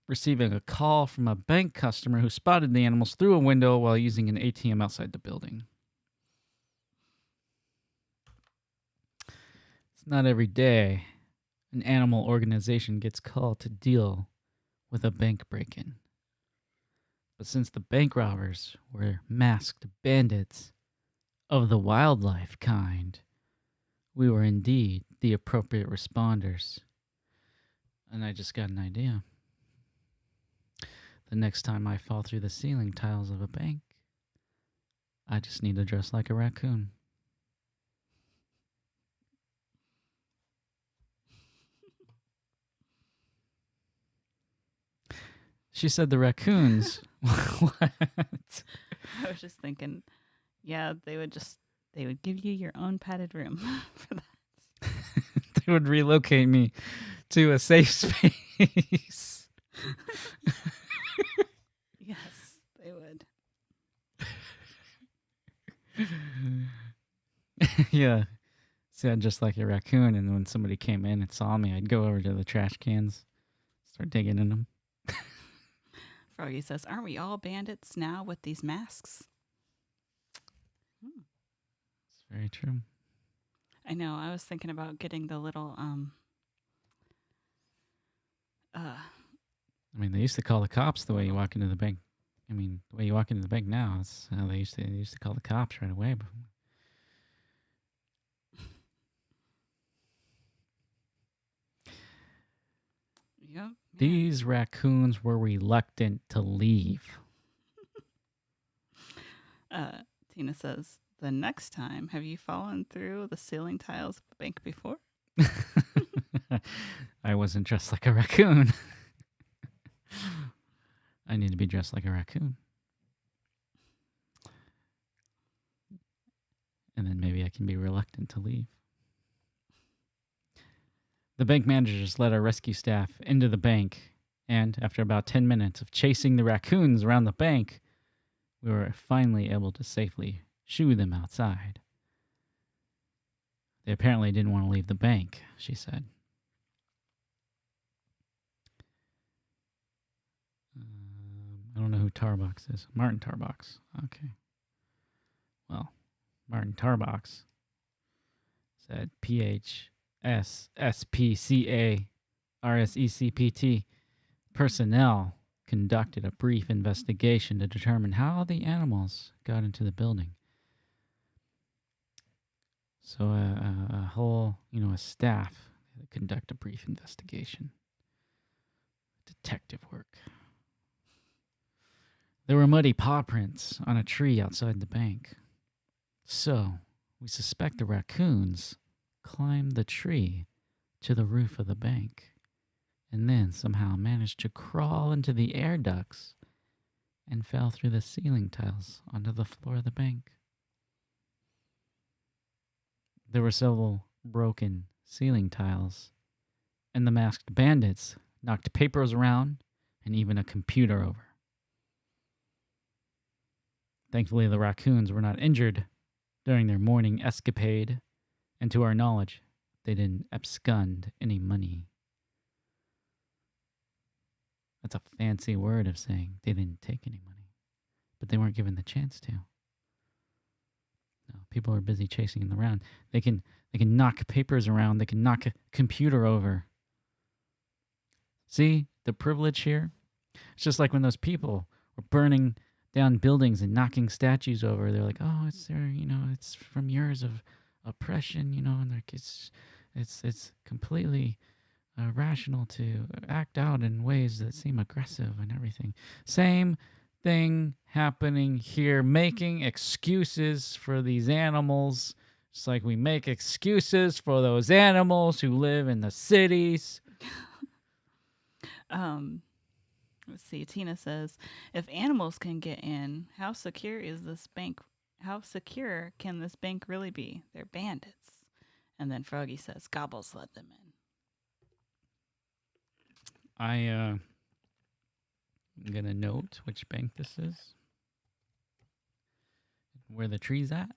receiving a call from a bank customer who spotted the animals through a window while using an ATM outside the building. It's not every day an animal organization gets called to deal with a bank break-in. But since the bank robbers were masked bandits of the wildlife kind, we were indeed the appropriate responders. And I just got an idea. The next time I fall through the ceiling tiles of a bank, I just need to dress like a raccoon. She said the raccoons. What? I was just thinking, yeah, they would give you your own padded room for that. They would relocate me to a safe space. Yes, they would. Yeah. See, I'd just like a raccoon, and when somebody came in and saw me, I'd go over to the trash cans, start digging in them. Froggy says, aren't we all bandits now with these masks? It's very true. I know. I was thinking about getting the little I mean, they used to call the cops the way you walk into the bank. I mean, the way you walk into the bank now, it's how they used to call the cops right away. Yep. These raccoons were reluctant to leave. Tina says, the next time, have you fallen through the ceiling tiles of a bank before? I wasn't dressed like a raccoon. I need to be dressed like a raccoon. And then maybe I can be reluctant to leave. The bank managers led our rescue staff into the bank, and after about 10 minutes of chasing the raccoons around the bank, we were finally able to safely shoo them outside. They apparently didn't want to leave the bank, she said. I don't know who Tarbox is. Martin Tarbox. Okay. Well, Martin Tarbox said PHSSPCA-RSECPT personnel conducted a brief investigation to determine how the animals got into the building. So a whole, a staff conduct a brief investigation. Detective work. There were muddy paw prints on a tree outside the bank. So we suspect the raccoons climbed the tree to the roof of the bank and then somehow managed to crawl into the air ducts and fell through the ceiling tiles onto the floor of the bank. There were several broken ceiling tiles, and the masked bandits knocked papers around and even a computer over. Thankfully, the raccoons were not injured during their morning escapade, and to our knowledge, they didn't abscond any money. That's a fancy word of saying they didn't take any money, but they weren't given the chance to. No, people are busy chasing them around. They can knock papers around. They can knock a computer over. See the privilege here? It's just like when those people were burning down buildings and knocking statues over. They're like, oh, it's there, it's from years of oppression, and like it's completely rational to act out in ways that seem aggressive and everything. Same thing happening here, making excuses for these animals. Just like we make excuses for those animals who live in the cities. Let's see. Tina says, if animals can get in, how secure is this bank? How secure can this bank really be? They're bandits. And then Froggy says, Gobbles let them in. I'm gonna note which bank this is, where the tree's at.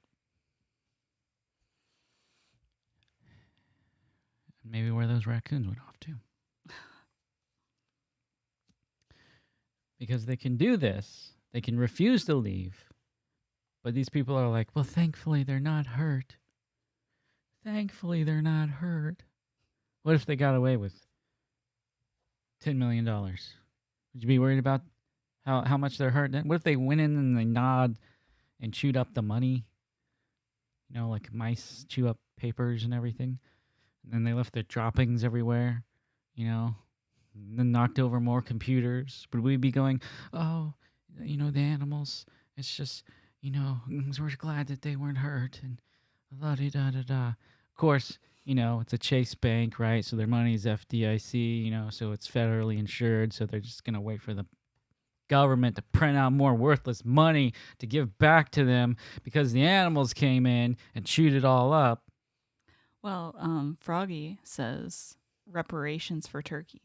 Maybe where those raccoons went off to. Because they can do this. They can refuse to leave. But these people are like, well, thankfully they're not hurt. Thankfully they're not hurt. What if they got away with $10 million? Would you be worried about how much they're hurt then? What if they went in and they nod and chewed up the money? You know, like mice chew up papers and everything. And then they left their droppings everywhere, you know, and then knocked over more computers. Would we be going, oh, you know, the animals, it's just, you know, we're glad that they weren't hurt and la-di-da-da-da. Of course, you know, it's a Chase Bank, right? So their money is FDIC, you know, so it's federally insured. So they're just going to wait for the government to print out more worthless money to give back to them because the animals came in and chewed it all up. Well, Froggy says reparations for Turkey.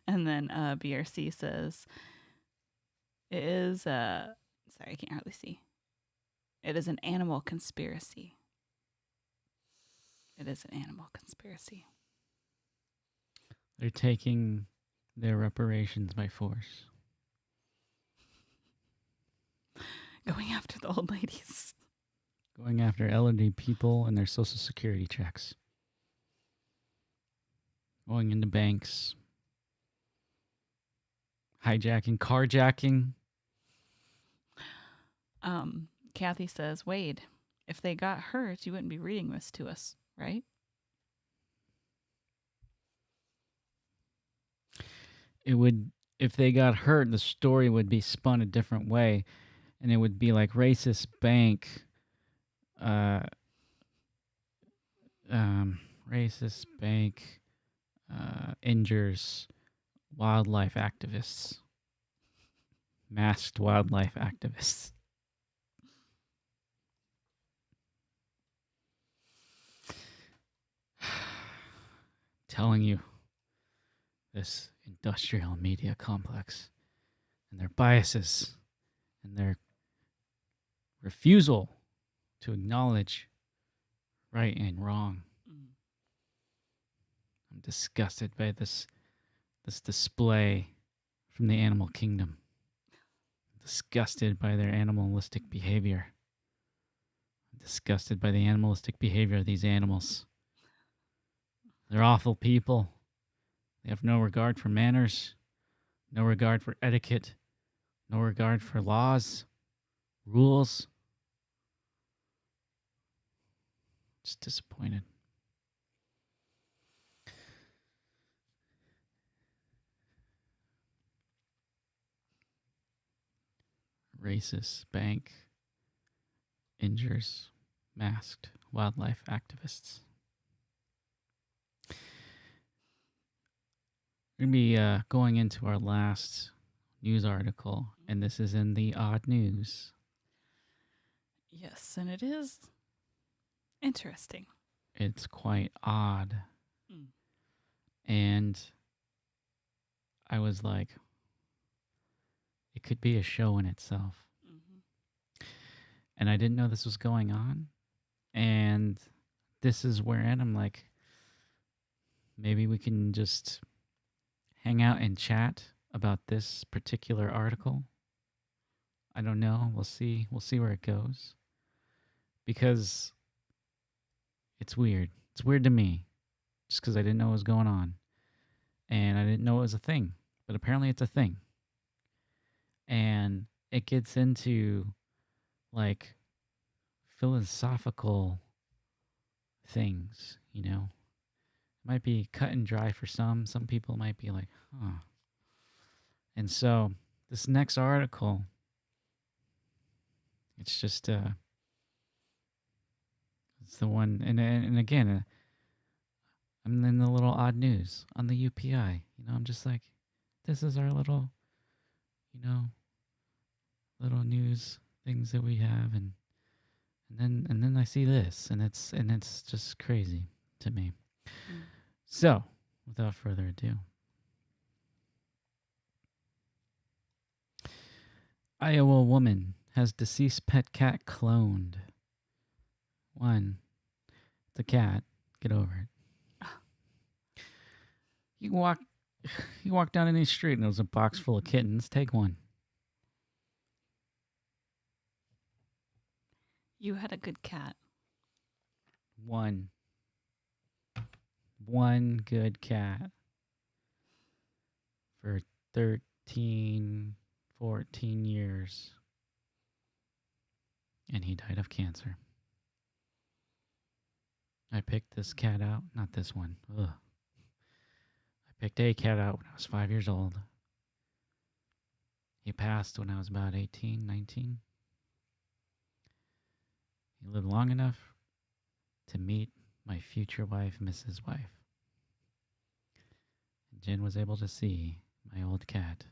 And then BRC says it is sorry, I can't hardly see. It is an animal conspiracy. It is an animal conspiracy. They're taking their reparations by force. Going after the old ladies. Going after elderly people and their social security checks. Going into banks. Hijacking, carjacking. Kathy says, Wade, if they got hurt, you wouldn't be reading this to us, right? It would, if they got hurt, the story would be spun a different way. And it would be like racist bank, racist bank injures wildlife activists. Masked wildlife activists. Telling you, this industrial media complex and their biases and their refusal to acknowledge right and wrong. I'm disgusted by this display from the animal kingdom. I'm disgusted by their animalistic behavior. I'm disgusted by the animalistic behavior of these animals. They're awful people. They have no regard for manners, no regard for etiquette, no regard for laws, rules. Just disappointed. Racist bank injures masked wildlife activists. We're going to be going into our last news article, and this is in the Odd News. Yes, and it is interesting. It's quite odd. And I was like, it could be a show in itself. And I didn't know this was going on. And this is wherein I'm like, maybe we can just hang out and chat about this particular article. I don't know. We'll see. We'll see where it goes. Because it's weird. It's weird to me. Just because I didn't know what was going on. And I didn't know it was a thing. But apparently it's a thing. And it gets into like philosophical things, you know. It might be cut and dry for some. Some people might be like, huh. And so this next article, it's just it's the one, and again, I'm in the little odd news on the UPI. You know, I'm just like, this is our little, you know, little news things that we have, and then I see this, and it's just crazy to me. Mm. So, without further ado, Iowa woman has deceased pet cat cloned. One, it's a cat. Get over it. You walk, you walk down any street and there's a box full of kittens. Take one. You had a good cat. One good cat for 13, 14 years. And he died of cancer. I picked this cat out, not this one. Ugh. I picked a cat out when I was 5 years old. He passed when I was about 18, 19. He lived long enough to meet my future wife, Mrs. Wife. And Jen was able to see my old cat.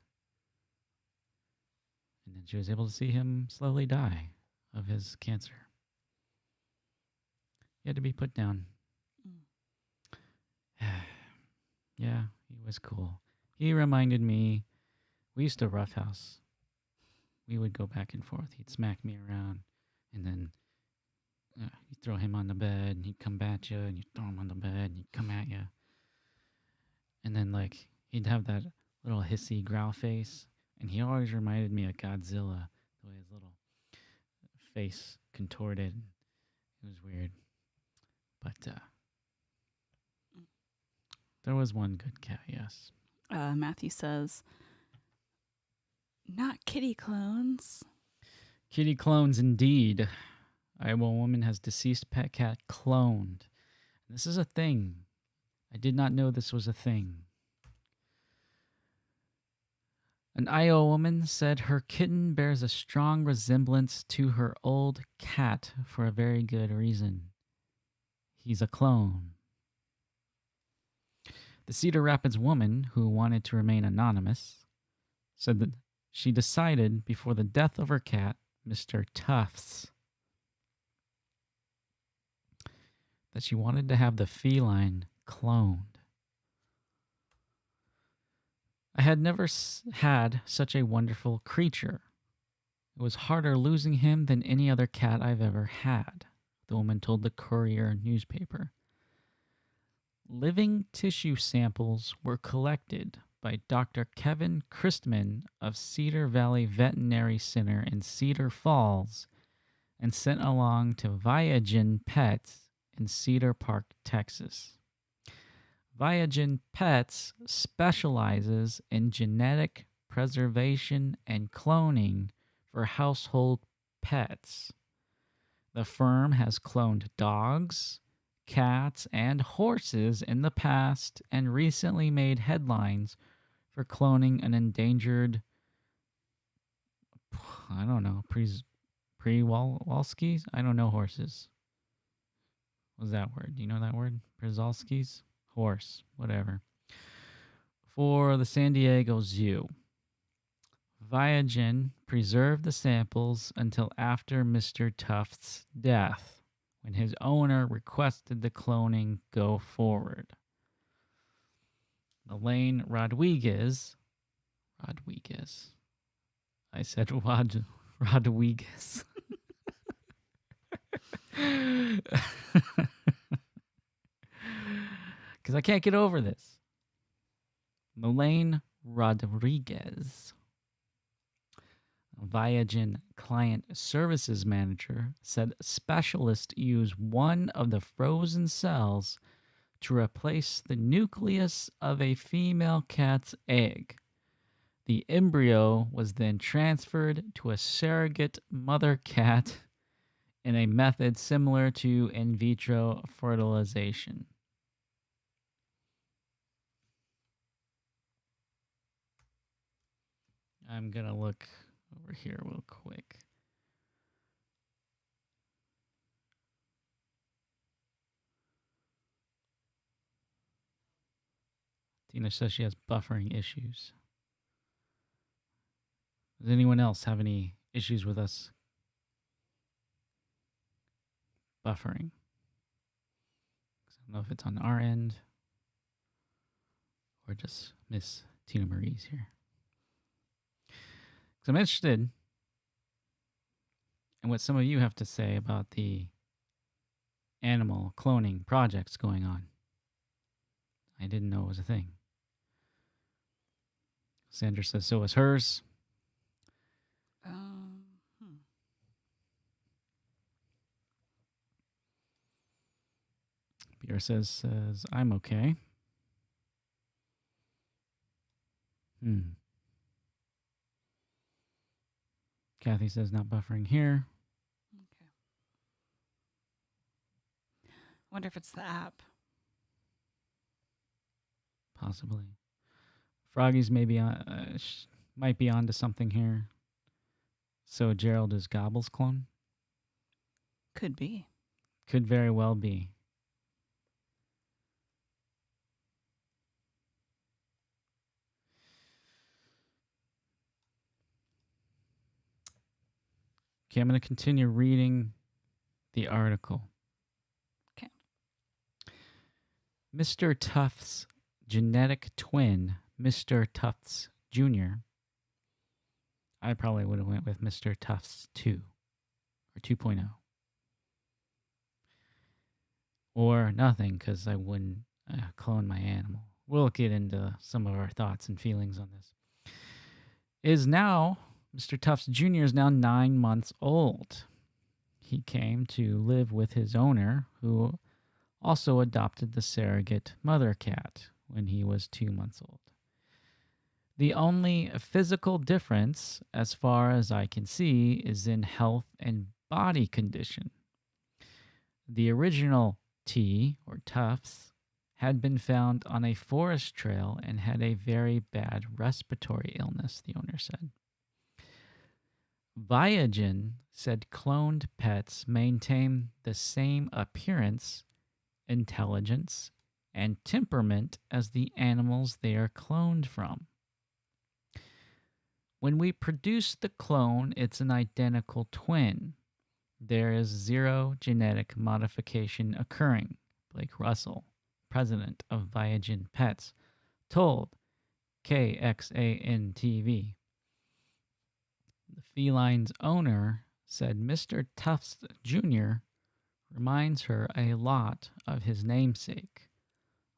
And then she was able to see him slowly die of his cancer. He had to be put down. Yeah, he was cool. He reminded me, we used to roughhouse. We would go back and forth. He'd smack me around, and then you'd throw him on the bed, and he'd come at you, and you'd throw him on the bed, and he'd come at you. And then, like, he'd have that little hissy growl face, and he always reminded me of Godzilla, the way his little face contorted. It was weird. But there was one good cat, yes. Matthew says, not kitty clones. Kitty clones, indeed. Iowa woman has deceased pet cat cloned. This is a thing. I did not know this was a thing. An Iowa woman said her kitten bears a strong resemblance to her old cat for a very good reason. He's a clone. The Cedar Rapids woman, who wanted to remain anonymous, said that she decided before the death of her cat, Mr. Tufts, that she wanted to have the feline cloned. I had never had such a wonderful creature. It was harder losing him than any other cat I've ever had, the woman told the Courier newspaper. Living tissue samples were collected by Dr. Kevin Christman of Cedar Valley Veterinary Center in Cedar Falls and sent along to Viagen Pets in Cedar Park, Texas. Viagen Pets specializes in genetic preservation and cloning for household pets. The firm has cloned dogs, cats, and horses in the past and recently made headlines for cloning an endangered, I don't know, Przewalskis? I don't know horses. What's that word? Do you know that word? Przewalskis? Horse, whatever. For the San Diego Zoo. Viagen preserved the samples until after Mr. Tufts' death, when his owner requested the cloning go forward. Elaine Rodriguez. I said Rodriguez. Because I can't get over this. Elaine Rodriguez, Viagen client services manager, said specialists use one of the frozen cells to replace the nucleus of a female cat's egg. The embryo was then transferred to a surrogate mother cat in a method similar to in vitro fertilization. I'm going to look over here real quick. Tina says she has buffering issues. Does anyone else have any issues with us buffering? I don't know if it's on our end or just Miss Tina Marie's here. So I'm interested in what some of you have to say about the animal cloning projects going on. I didn't know it was a thing. Sandra says so is hers. Pierre says I'm okay. Kathy says not buffering here. Okay. Wonder if it's the app. Possibly. Froggy's maybe might be onto something here. So Gerald is Gobble's clone? Could be. Could very well be. Okay, I'm going to continue reading the article. Okay. Mr. Tufts' genetic twin, Mr. Tufts Jr. I probably would have went with Mr. Tufts 2 or 2.0. Or nothing, because I wouldn't clone my animal. We'll get into some of our thoughts and feelings on this. Mr. Tufts Jr. is now 9 months old. He came to live with his owner, who also adopted the surrogate mother cat when he was 2 months old. The only physical difference, as far as I can see, is in health and body condition. The original T, or Tufts, had been found on a forest trail and had a very bad respiratory illness, the owner said. Viagen said cloned pets maintain the same appearance, intelligence, and temperament as the animals they are cloned from. When we produce the clone, it's an identical twin. There is zero genetic modification occurring, Blake Russell, president of Viagen Pets, told KXAN-TV. The feline's owner said Mr. Tufts Jr. reminds her a lot of his namesake,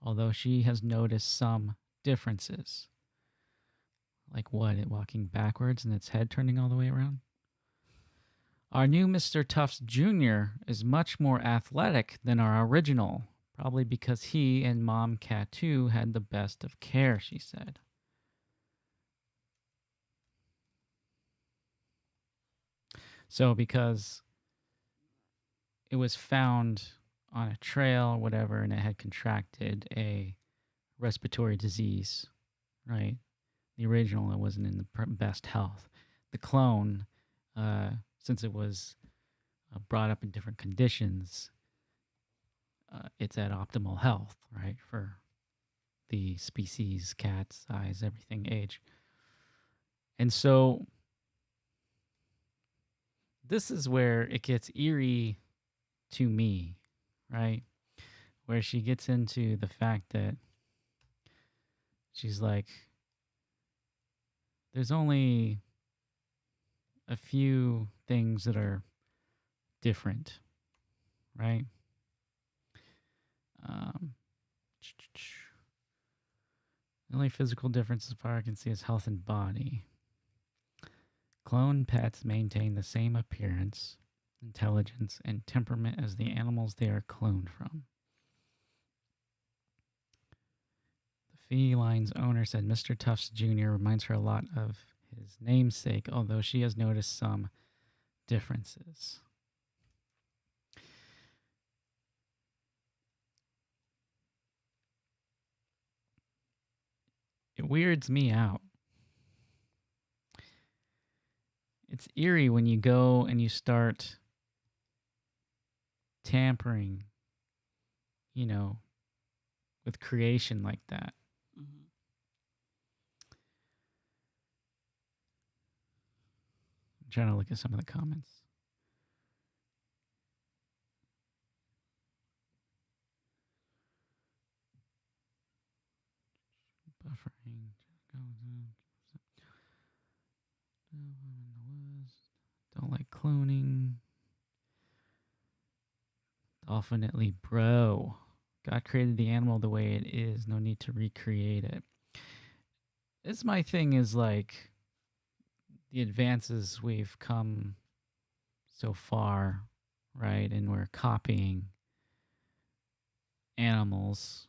although she has noticed some differences. Like what? It walking backwards and its head turning all the way around? Our new Mr. Tufts Jr. is much more athletic than our original, probably because he and Mom Cat 2 had the best of care, she said. So because it was found on a trail or whatever and it had contracted a respiratory disease, right? The original, it wasn't in the best health. The clone, since it was brought up in different conditions, it's at optimal health, right? For the species, cat, size, everything, age. And so this is where it gets eerie to me, right? Where she gets into the fact that she's like, there's only a few things that are different, right? The only physical difference as far as I can see is health and body. Clone pets maintain the same appearance, intelligence, and temperament as the animals they are cloned from. The feline's owner said Mr. Tufts Jr. reminds her a lot of his namesake, although she has noticed some differences. It weirds me out. It's eerie when you go and you start tampering, you know, with creation like that. Mm-hmm. I'm trying to look at some of the comments. Buffering. Don't like cloning. Definitely, bro. God created the animal the way it is. No need to recreate it. It's my thing is like the advances we've come so far, right? And we're copying animals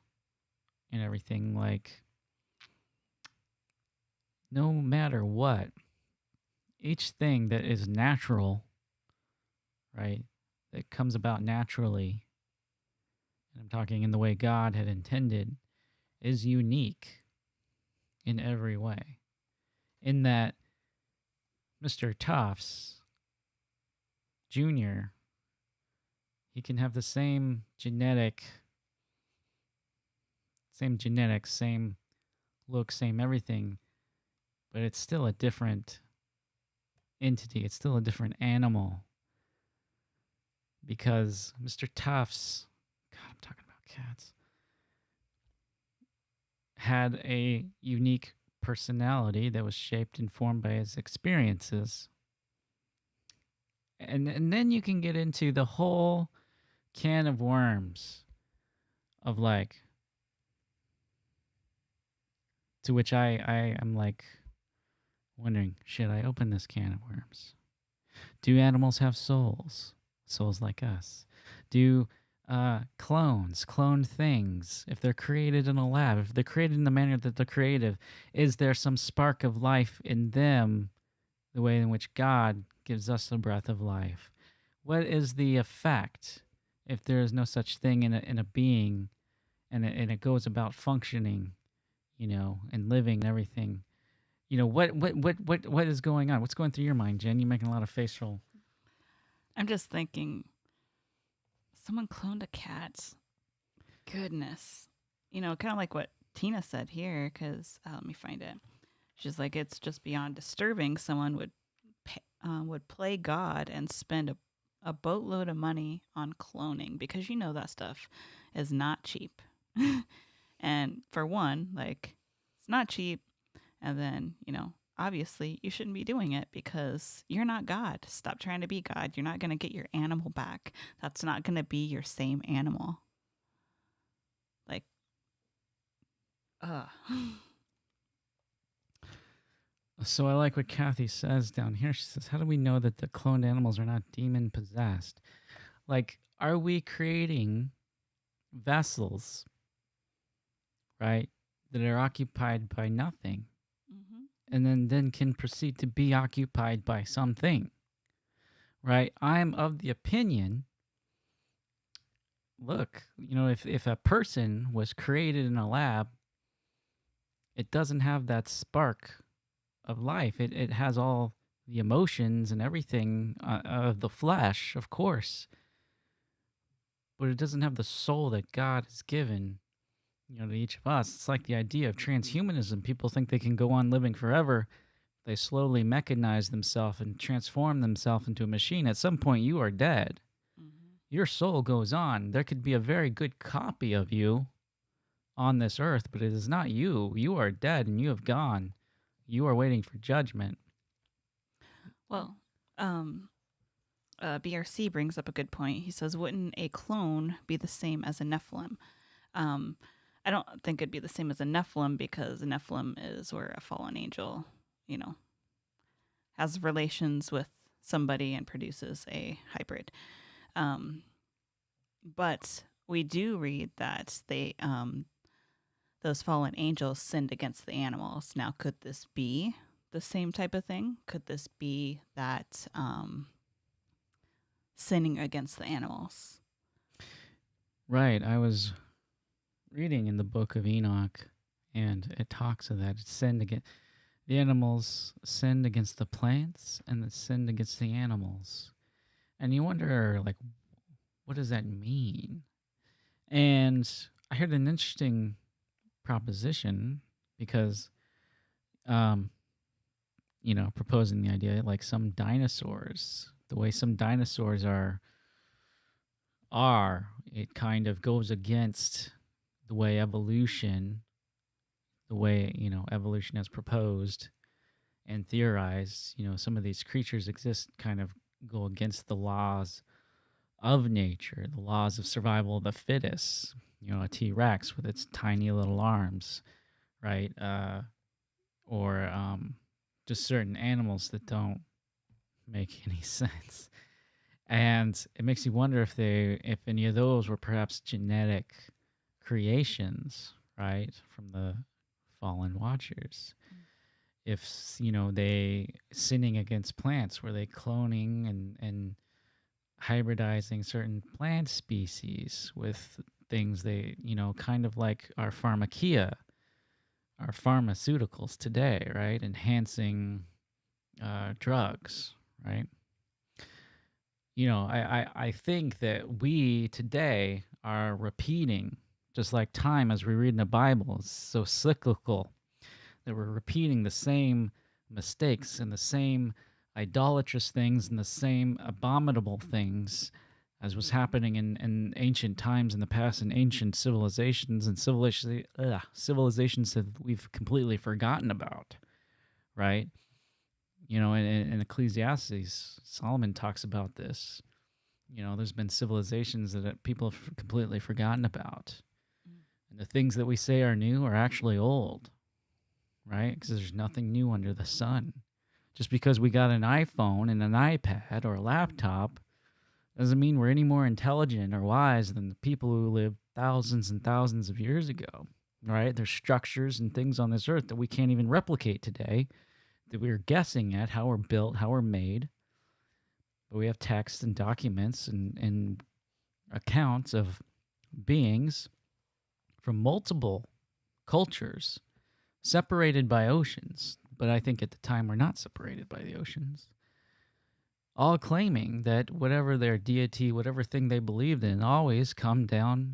and everything. Like, no matter what, each thing that is natural, right? That comes about naturally, and I'm talking in the way God had intended, is unique in every way. In that Mr. Tufts Jr., he can have the same genetics, same look, same everything, but it's still a different entity. It's still a different animal because Mr. Tufts, God, I'm talking about cats, had a unique personality that was shaped and formed by his experiences. And then you can get into the whole can of worms of like, to which I am like wondering, should I open this can of worms? Do animals have souls? Souls like us? Do clones clone things? If they're created in a lab, if they're created in the manner that they're creative, is there some spark of life in them the way in which God gives us the breath of life? What is the effect if there is no such thing in a being and it goes about functioning, and living and everything? What is going on? What's going through your mind, Jen? You're making a lot of facial. I'm just thinking, someone cloned a cat. Goodness. Kind of like what Tina said here, because let me find it. She's like, it's just beyond disturbing. Someone would play God and spend a boatload of money on cloning because that stuff is not cheap. And for one, like, it's not cheap. And then, obviously you shouldn't be doing it because you're not God. Stop trying to be God. You're not going to get your animal back. That's not going to be your same animal. Like, ugh. So I like what Kathy says down here. She says, how do we know that the cloned animals are not demon possessed? Like, are we creating vessels, right, that are occupied by nothing Mm-hmm. and then can proceed to be occupied by something, right? I'm of the opinion, look, if a person was created in a lab, it doesn't have that spark of life. It has all the emotions and everything of the flesh, of course, but it doesn't have the soul that God has given, to each of us. It's like the idea of transhumanism. People think they can go on living forever. They slowly mechanize themselves and transform themselves into a machine. At some point, you are dead. Mm-hmm. Your soul goes on. There could be a very good copy of you on this earth, but it is not you. You are dead and you have gone. You are waiting for judgment. Well, BRC brings up a good point. He says, wouldn't a clone be the same as a Nephilim? Um, I don't think it'd be the same as a Nephilim because a Nephilim is where a fallen angel, has relations with somebody and produces a hybrid. But we do read that those fallen angels sinned against the animals. Now, could this be the same type of thing? Could this be that sinning against the animals? Right. I was reading in the book of Enoch, and it talks of that. It sinned against the animals, sinned against the plants, and it sinned against the animals. And you wonder, like, what does that mean? And I heard an interesting proposition because, um, proposing the idea like some dinosaurs, the way some dinosaurs are, it kind of goes against the way evolution, the way, evolution has proposed and theorized, some of these creatures exist kind of go against the laws of nature, the laws of survival of the fittest. A T Rex with its tiny little arms, right? Or just certain animals that don't make any sense. And it makes you wonder if any of those were perhaps genetic creations, right, from the fallen watchers. If they sinning against plants, were they cloning and hybridizing certain plant species with things they kind of like our pharmakia, our pharmaceuticals today, right, enhancing drugs, right? I think that we today are repeating, just like time as we read in the Bible is so cyclical, that we're repeating the same mistakes and the same idolatrous things and the same abominable things as was happening in ancient times in the past, in ancient civilizations and civilizations that we've completely forgotten about, right? In Ecclesiastes, Solomon talks about this. There's been civilizations that people have completely forgotten about. And the things that we say are new are actually old, right? Because there's nothing new under the sun. Just because we got an iPhone and an iPad or a laptop doesn't mean we're any more intelligent or wise than the people who lived thousands and thousands of years ago, right? There's structures and things on this earth that we can't even replicate today, that we're guessing at how we're built, how we're made. But we have texts and documents and accounts of beings from multiple cultures separated by oceans. But I think at the time we're not separated by the oceans. All claiming that whatever their deity, whatever thing they believed in, always came down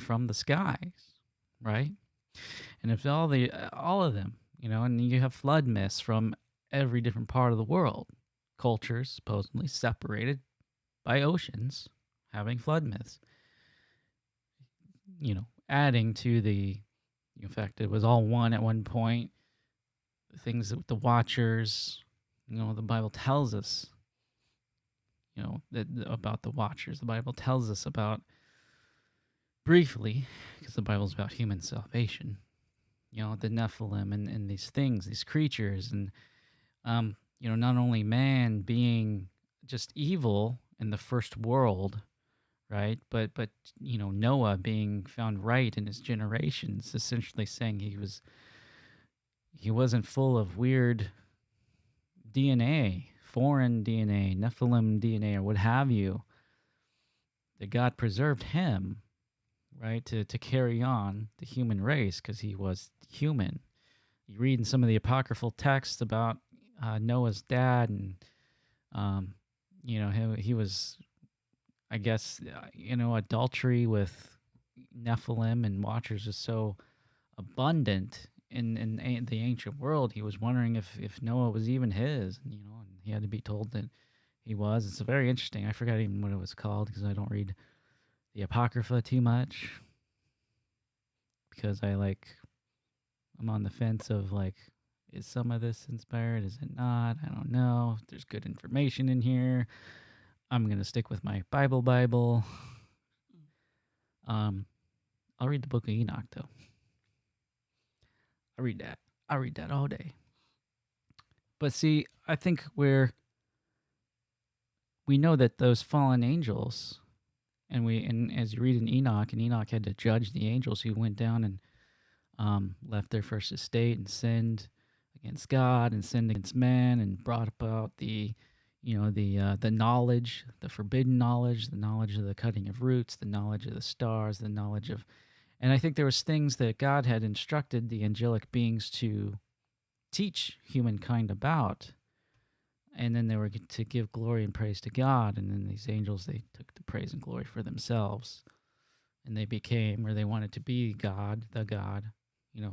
from the skies, right? And if all of them, and you have flood myths from every different part of the world, cultures supposedly separated by oceans, having flood myths, adding to the fact it was all one at one point. The things that the Watchers, the Bible tells us, that about the Watchers. The Bible tells us about briefly, because the Bible's about human salvation. The Nephilim and these things, these creatures, and not only man being just evil in the first world, right? But Noah being found right in his generations, essentially saying he wasn't full of weird DNA, foreign DNA, Nephilim DNA, or what have you. That God preserved him, right, to carry on the human race because he was human. You read in some of the apocryphal texts about Noah's dad, and he was, I guess, adultery with Nephilim and Watchers is so abundant in the ancient world. He was wondering if Noah was even his, and he had to be told that he was. It's very interesting. I forgot even what it was called because I don't read the Apocrypha too much because I'm on the fence of is some of this inspired? Is it not? I don't know. If there's good information in here, I'm going to stick with my Bible. I'll read the book of Enoch, though. I read that. I read that all day. But see, I think we know that those fallen angels, and as you read in Enoch, and Enoch had to judge the angels who went down and left their first estate and sinned against God and sinned against man and brought about the knowledge, the forbidden knowledge, the knowledge of the cutting of roots, the knowledge of the stars, the knowledge of And I think there was things that God had instructed the angelic beings to teach humankind about, and then they were to give glory and praise to God. And then these angels, they took the praise and glory for themselves, and they became, or they wanted to be God, the God,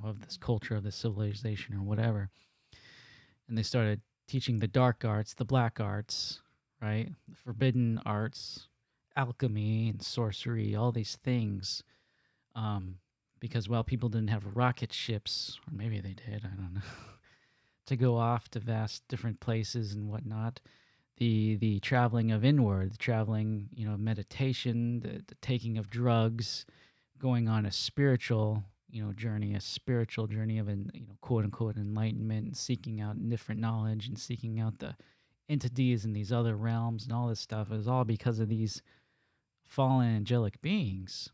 of this culture, of this civilization, or whatever. And they started teaching the dark arts, the black arts, right, the forbidden arts, alchemy and sorcery, all these things. Because, well, people didn't have rocket ships, or maybe they did, I don't know, to go off to vast different places and whatnot. The traveling of inward, the traveling, meditation, the taking of drugs, going on a spiritual, journey, a spiritual journey of an, quote unquote enlightenment, and seeking out different knowledge and seeking out the entities in these other realms and all this stuff is all because of these fallen angelic beings.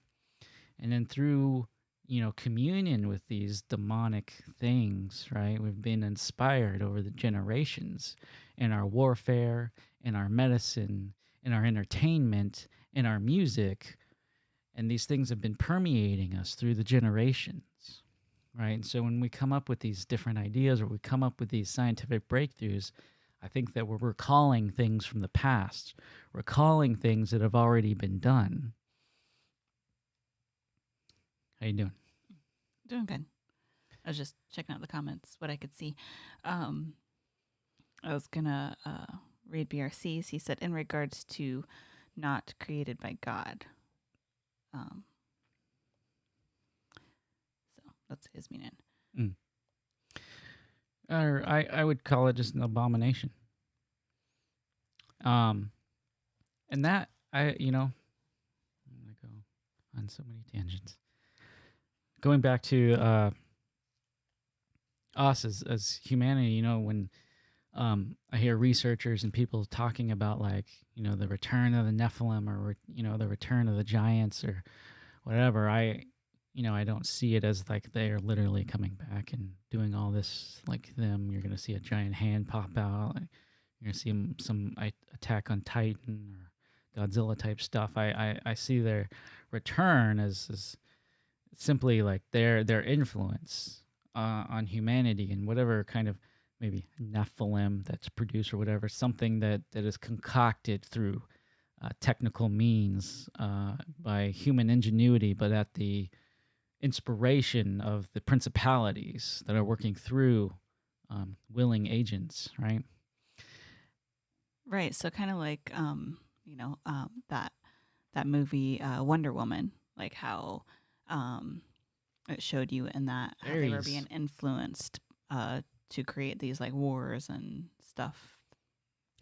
And then through communion with these demonic things, right? We've been inspired over the generations in our warfare, in our medicine, in our entertainment, in our music, and these things have been permeating us through the generations, right? And so when we come up with these different ideas or we come up with these scientific breakthroughs, I think that we're recalling things from the past, recalling things that have already been done. How you doing? Doing good. I was just checking out the comments, what I could see. I was gonna read BRC's. He said, in regards to not created by God. So that's his meaning. Mm. Or I would call it just an abomination. And that I'm gonna go on so many tangents. Going back to us as humanity, when I hear researchers and people talking about like the return of the Nephilim or the return of the giants or whatever, I don't see it as like they're literally coming back and doing all this like them. You're gonna see a giant hand pop out. Like, you're gonna see some Attack on Titan or Godzilla type stuff. I see their return as simply like their influence on humanity and whatever kind of maybe Nephilim that's produced or whatever, something that is concocted through technical means by human ingenuity, but at the inspiration of the principalities that are working through willing agents, right? Right. So kind of like that movie Wonder Woman, like how it showed you in that how they were being influenced to create these like wars and stuff.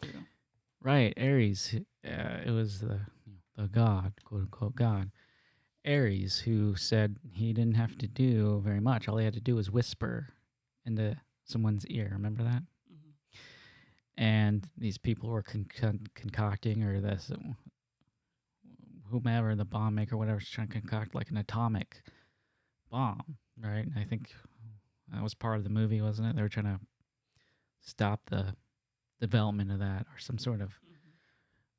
Through. Right, Ares. It was the god, quote unquote god, Ares, who said he didn't have to do very much. All he had to do was whisper into someone's ear. Remember that? Mm-hmm. And these people were concocting, or this whomever the bomb maker, whatever, was trying to concoct like an atomic bomb, right? And I think that was part of the movie, wasn't it? They were trying to stop the development of that or some sort of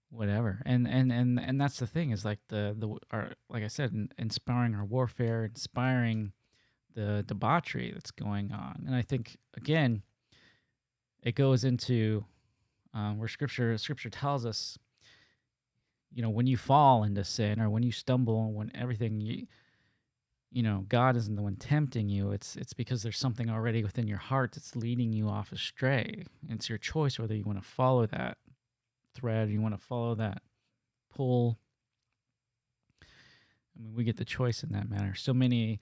whatever. And that's the thing is like our, like I said, inspiring our warfare, inspiring the debauchery that's going on. And I think again, it goes into where scripture tells us, when you fall into sin or when you stumble, when everything God isn't the one tempting you. It's because there's something already within your heart that's leading you off astray. It's your choice whether you want to follow that thread, you want to follow that pull. I mean, we get the choice in that matter. So many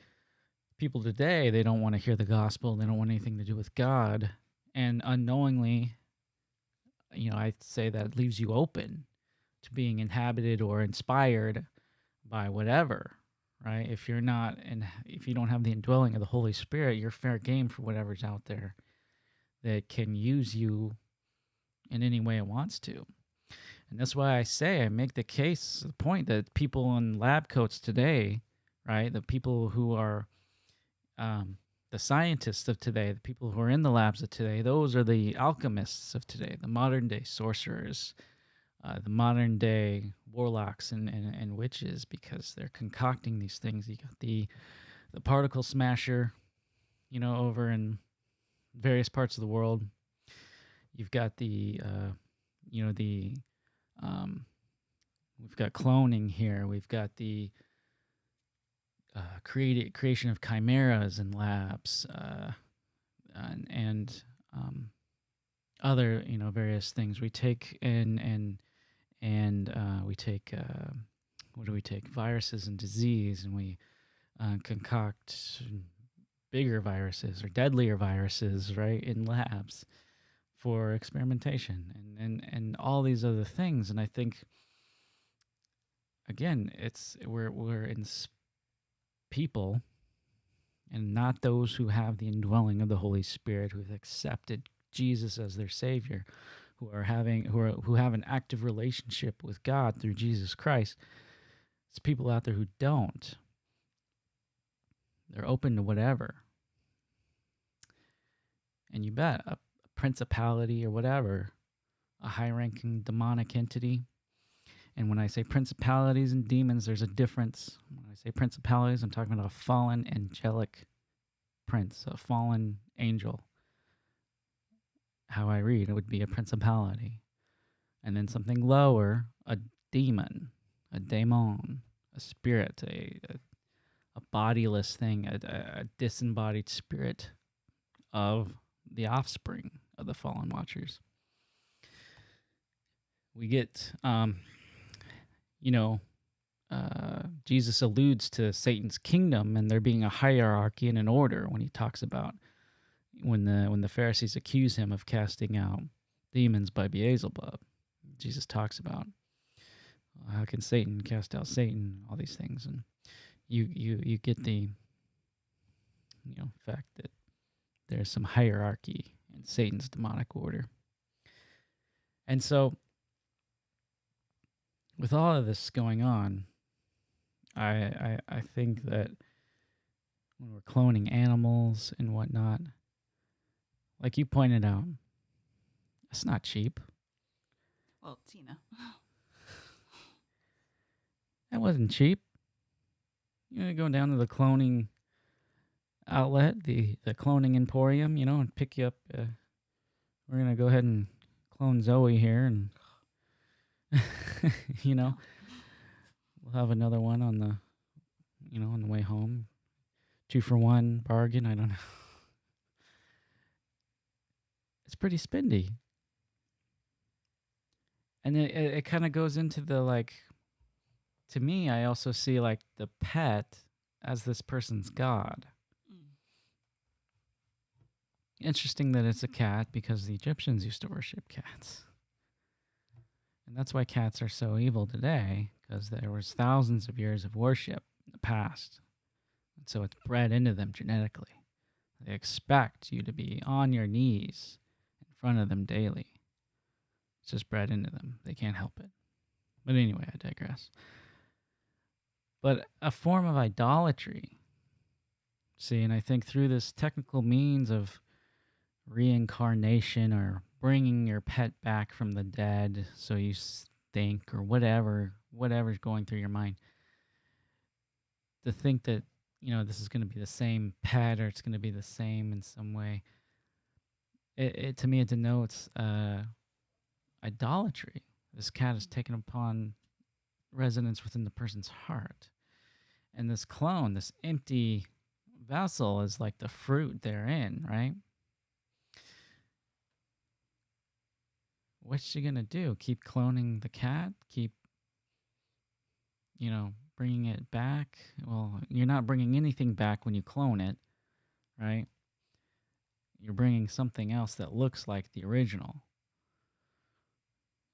people today, they don't want to hear the gospel. They don't want anything to do with God. And unknowingly, I'd say that leaves you open to being inhabited or inspired by whatever. Right? If you don't have the indwelling of the Holy Spirit, you're fair game for whatever's out there that can use you in any way it wants to. And that's why I make the case, the point that people in lab coats today, right, the people who are the scientists of today, the people who are in the labs of today, those are the alchemists of today, the modern day sorcerers, the modern day warlocks and witches, because they're concocting these things. You got the particle smasher, over in various parts of the world. You've got the um, we've got cloning here. We've got the creation of chimeras in labs, and other various things. We take and we take what do we take? Viruses and disease, and we concoct bigger viruses or deadlier viruses, right, in labs for experimentation and all these other things. And I think, again, we're in people, and not those who have the indwelling of the Holy Spirit, who've accepted Jesus as their Savior, who have an active relationship with God through Jesus Christ. It's people out there who don't. They're open to whatever. And you bet a principality or whatever, a high-ranking demonic entity. And when I say principalities and demons, there's a difference. When I say principalities, I'm talking about a fallen angelic prince, a fallen angel. How I read, it would be a principality. And then something lower, a demon, a daemon, a spirit, a bodiless thing, a disembodied spirit of the offspring of the fallen watchers. We get, Jesus alludes to Satan's kingdom and there being a hierarchy and an order when he talks about when the Pharisees accuse him of casting out demons by Beelzebub. Jesus talks about how can Satan cast out Satan, all these things, and you get the fact that there's some hierarchy in Satan's demonic order. And so, with all of this going on, I think that when we're cloning animals and whatnot, like you pointed out, it's not cheap. Well, Tina. That wasn't cheap. Go down to the cloning outlet, the cloning emporium, and pick you up. We're going to go ahead and clone Zoe here, and, we'll have another one on the way home. 2-for-1 bargain, I don't know. It's pretty spendy. And it kind of goes into the, to me, I also see, the pet as this person's god. Interesting that it's a cat, because the Egyptians used to worship cats. And that's why cats are so evil today, because there was thousands of years of worship in the past. And so it's bred into them genetically. They expect you to be on your knees in front of them daily. It's just bred into them. They can't help it. But anyway, I digress. But a form of idolatry. See, and I think through this technical means of reincarnation or bringing your pet back from the dead so you think, or whatever's going through your mind, to think that this is going to be the same pet, or it's going to be the same in some way, it to me it denotes idolatry. This cat is taken upon residence within the person's heart, and this clone, this empty vessel, is like the fruit therein, right? What's she gonna do? Keep cloning the cat? Keep, bringing it back? Well, you're not bringing anything back when you clone it, right? You're bringing something else that looks like the original.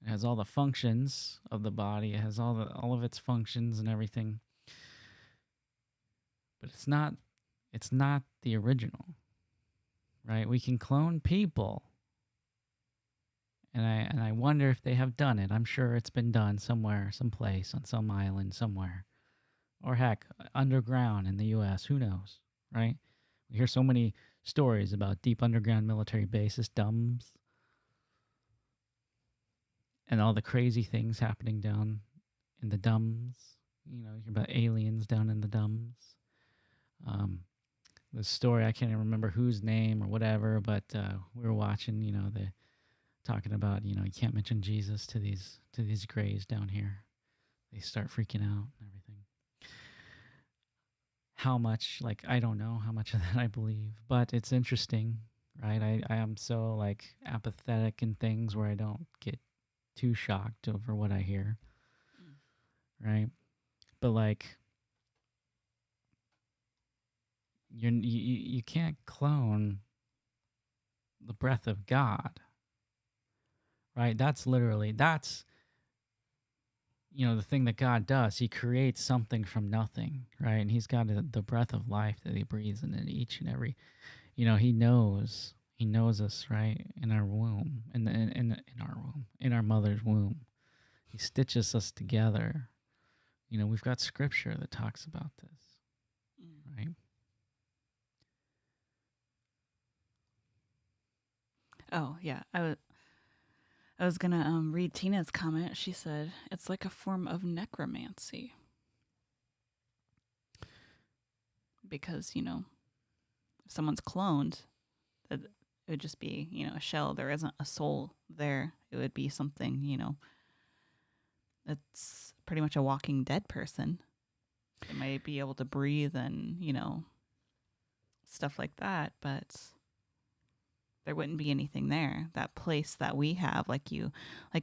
It has all the functions of the body. It has all of its functions and everything. But it's not the original, right? We can clone people. And I wonder if they have done it. I'm sure it's been done somewhere, someplace, on some island somewhere. Or heck, underground in the U.S. Who knows, right? We hear so many stories about deep underground military bases, DUMBs. and all the crazy things happening down in the dumbs. You know, you hear about aliens down in the dumbs. Um, the story, I can't even remember whose name or whatever, but we were watching. You know, the talking about, you know, you can't mention Jesus to these grays down here. They start freaking out and everything. How much, like, I don't know how much of that I believe, but it's interesting, right? I am so like apathetic in things where I don't get too shocked over what I hear, Mm. right? But like, you can't clone the breath of God, right? That's you know the thing that God does. He creates something from nothing, right? And He's got the breath of life that He breathes in each and every. You know, He knows us, right, in our womb, in our womb, in our mother's womb. He stitches us together. You know, we've got scripture that talks about this, Mm. right? Oh yeah, I was gonna read Tina's comment. She said it's like a form of necromancy because if someone's cloned, that it would just be a shell. There isn't a soul there. It would be something that's pretty much a walking dead person. They might be able to breathe and stuff like that, but there wouldn't be anything there. That place that we have, like you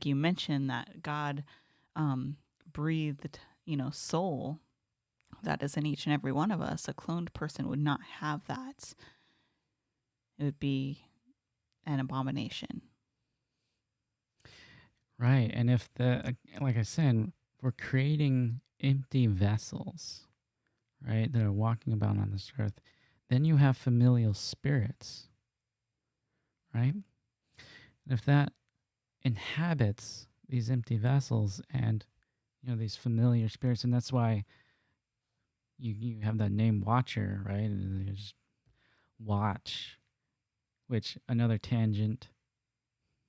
mentioned, that God breathed, soul that is in each and every one of us. A cloned person would not have that. It would be an abomination. Right. And if like I said, we're creating empty vessels, right, that are walking about on this earth, then you have familial spirits, right? And if that inhabits these empty vessels and, you know, these familiar spirits, and that's why you have that name Watcher, right? And you just watch, which another tangent.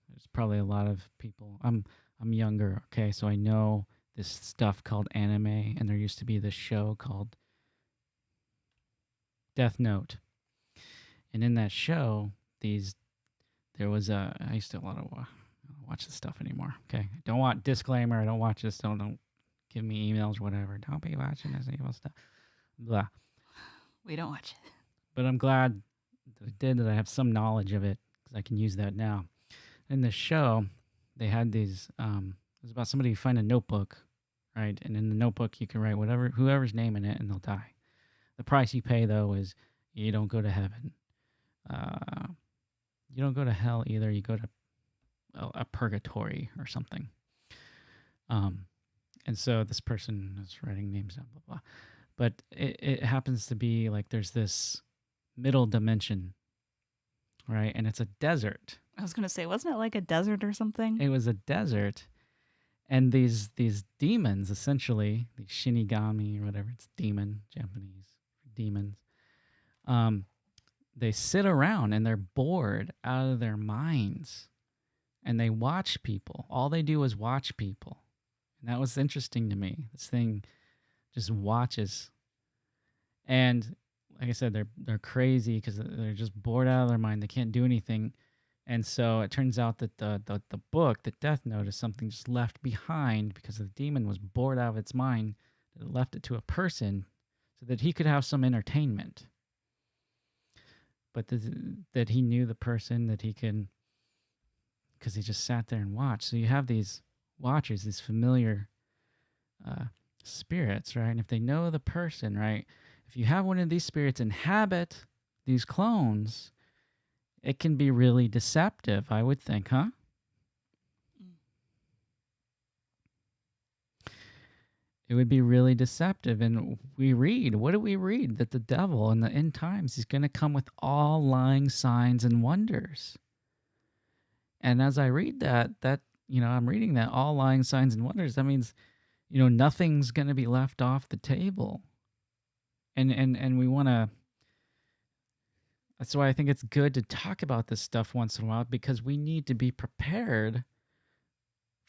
There's probably a lot of people. I'm younger, okay, so I know this stuff called anime, and there used to be this show called Death Note, and in that show, these there was a. I used to a lot of I don't watch this stuff anymore. Okay, don't want disclaimer. I don't watch this. Don't give me emails, whatever. Don't be watching this evil stuff. Blah. We don't watch it. But I'm glad that I did that. I have some knowledge of it because I can use that now. In the show, they had these. It was about somebody who find a notebook, right? And in the notebook, you can write whoever's name in it, and they'll die. The price you pay though is you don't go to heaven. Uh, you don't go to hell either. You go to a purgatory or something. Um, and so this person is writing names down, blah blah. But it happens to be like there's this middle dimension, right? And it's a desert. I was gonna say, wasn't it like a desert or something? It was a desert, and these demons, essentially these shinigami or whatever, it's demon, Japanese demons. Um, they sit around and they're bored out of their minds, and they watch people. All they do is watch people, and that was interesting to me. This thing just watches, and like I said, they're crazy because they're just bored out of their mind. They can't do anything. And so it turns out that the book, the Death Note, is something just left behind because the demon was bored out of its mind. It left it to a person so that he could have some entertainment. But that he knew the person, that he could, because he just sat there and watched. So you have these watchers, these familiar spirits, right? And if they know the person, right? If you have one of these spirits inhabit these clones, it can be really deceptive, I would think, huh? Mm. It would be really deceptive. And what do we read? That the devil in the end times is going to come with all lying signs and wonders. And as I read that, I'm reading that all lying signs and wonders. That means, nothing's going to be left off the table. And we want to. That's why I think it's good to talk about this stuff once in a while, because we need to be prepared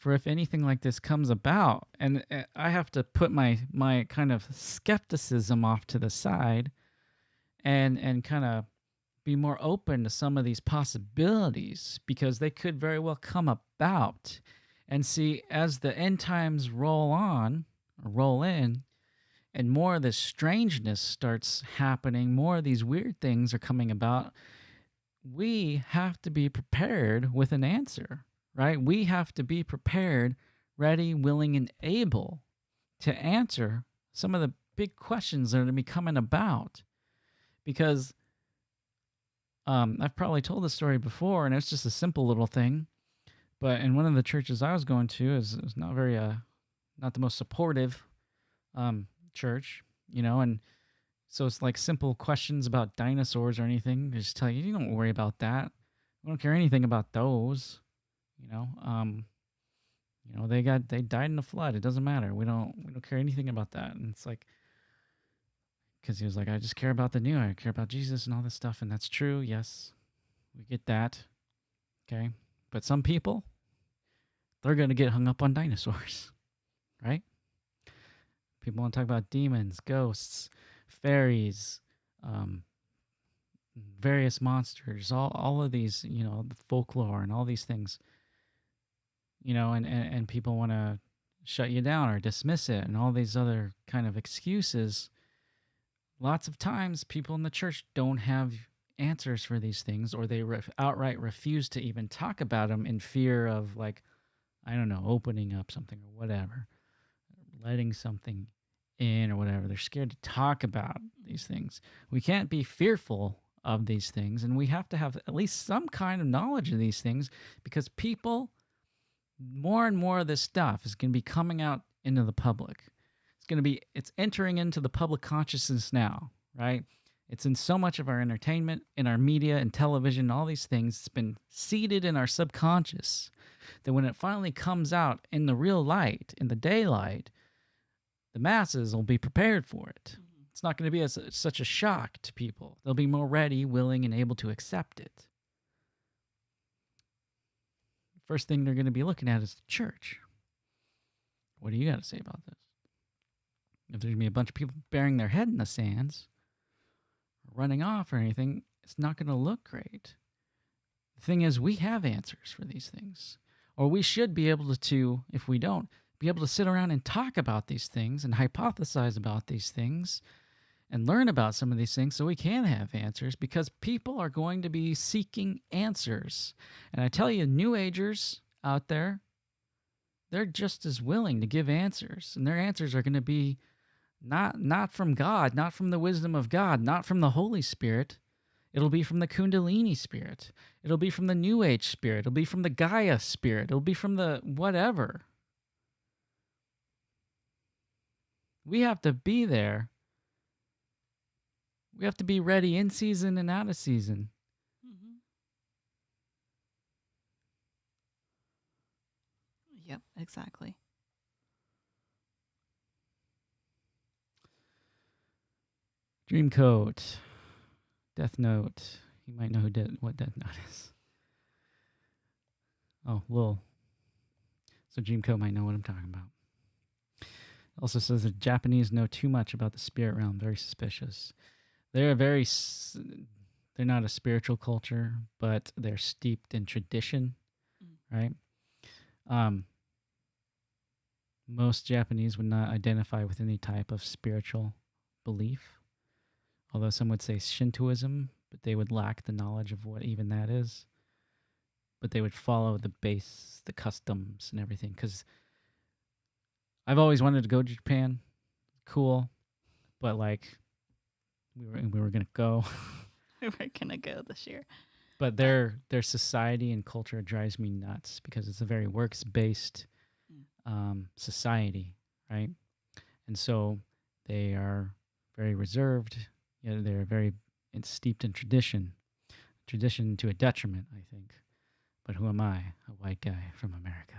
for if anything like this comes about. And I have to put my kind of skepticism off to the side and kind of be more open to some of these possibilities because they could very well come about. And see, as the end times roll on or roll in, and more of this strangeness starts happening, more of these weird things are coming about, we have to be prepared with an answer, right? We have to be prepared, ready, willing, and able to answer some of the big questions that are going to be coming about. Because I've probably told this story before, and it's just a simple little thing. But in one of the churches I was going to is not very not the most supportive church, and so it's like simple questions about dinosaurs or anything. They just tell you, you don't worry about that. We don't care anything about those. You know, um, they died in the flood. It doesn't matter. We don't care anything about that. And it's like, because he was like, I just care about the new. I care about Jesus and all this stuff, and that's true. Yes, we get that. Okay, but some people, they're gonna get hung up on dinosaurs, right? People want to talk about demons, ghosts, fairies, um, various monsters, all of these, the folklore and all these things, and people want to shut you down or dismiss it and all these other kind of excuses. Lots of times people in the church don't have answers for these things, or they outright refuse to even talk about them in fear of, like, I don't know, opening up something or whatever, letting something in or whatever. They're scared to talk about these things. We can't be fearful of these things, and we have to have at least some kind of knowledge of these things, because people, more and more of this stuff is going to be coming out into the public. It's entering into the public consciousness now, right? It's in so much of our entertainment, in our media and television, all these things. It's been seeded in our subconscious that when it finally comes out in the real light, in the daylight, the masses will be prepared for it. It's not going to be such a shock to people. They'll be more ready, willing, and able to accept it. First thing they're going to be looking at is the church. What do you got to say about this? If there's going to be a bunch of people burying their head in the sands, or running off or anything, it's not going to look great. The thing is, we have answers for these things. Or we should be able to, if we don't, be able to sit around and talk about these things and hypothesize about these things and learn about some of these things so we can have answers, because people are going to be seeking answers. And I tell you, New Agers out there, they're just as willing to give answers. And their answers are going to be not from God, not from the wisdom of God, not from the Holy Spirit. It'll be from the Kundalini spirit. It'll be from the New Age spirit. It'll be from the Gaia spirit. It'll be from the whatever. We have to be there. We have to be ready in season and out of season. Mm-hmm. Yep, exactly. Dreamcoat, Death Note. You might know what Death Note is. Oh, Lil. So Dreamcoat might know what I'm talking about. Also says the Japanese know too much about the spirit realm. Very suspicious. They're not a spiritual culture, but they're steeped in tradition, right? Most Japanese would not identify with any type of spiritual belief, although some would say Shintoism, but they would lack the knowledge of what even that is. But they would follow the base, the customs, and everything. Because I've always wanted to go to Japan. Cool. But, like, we were going to go. We were going to go this year. But their society and culture drives me nuts, because it's a very works-based society, right? And so they are very reserved. They're very steeped in tradition to a detriment, I think. But who am I? A white guy from America.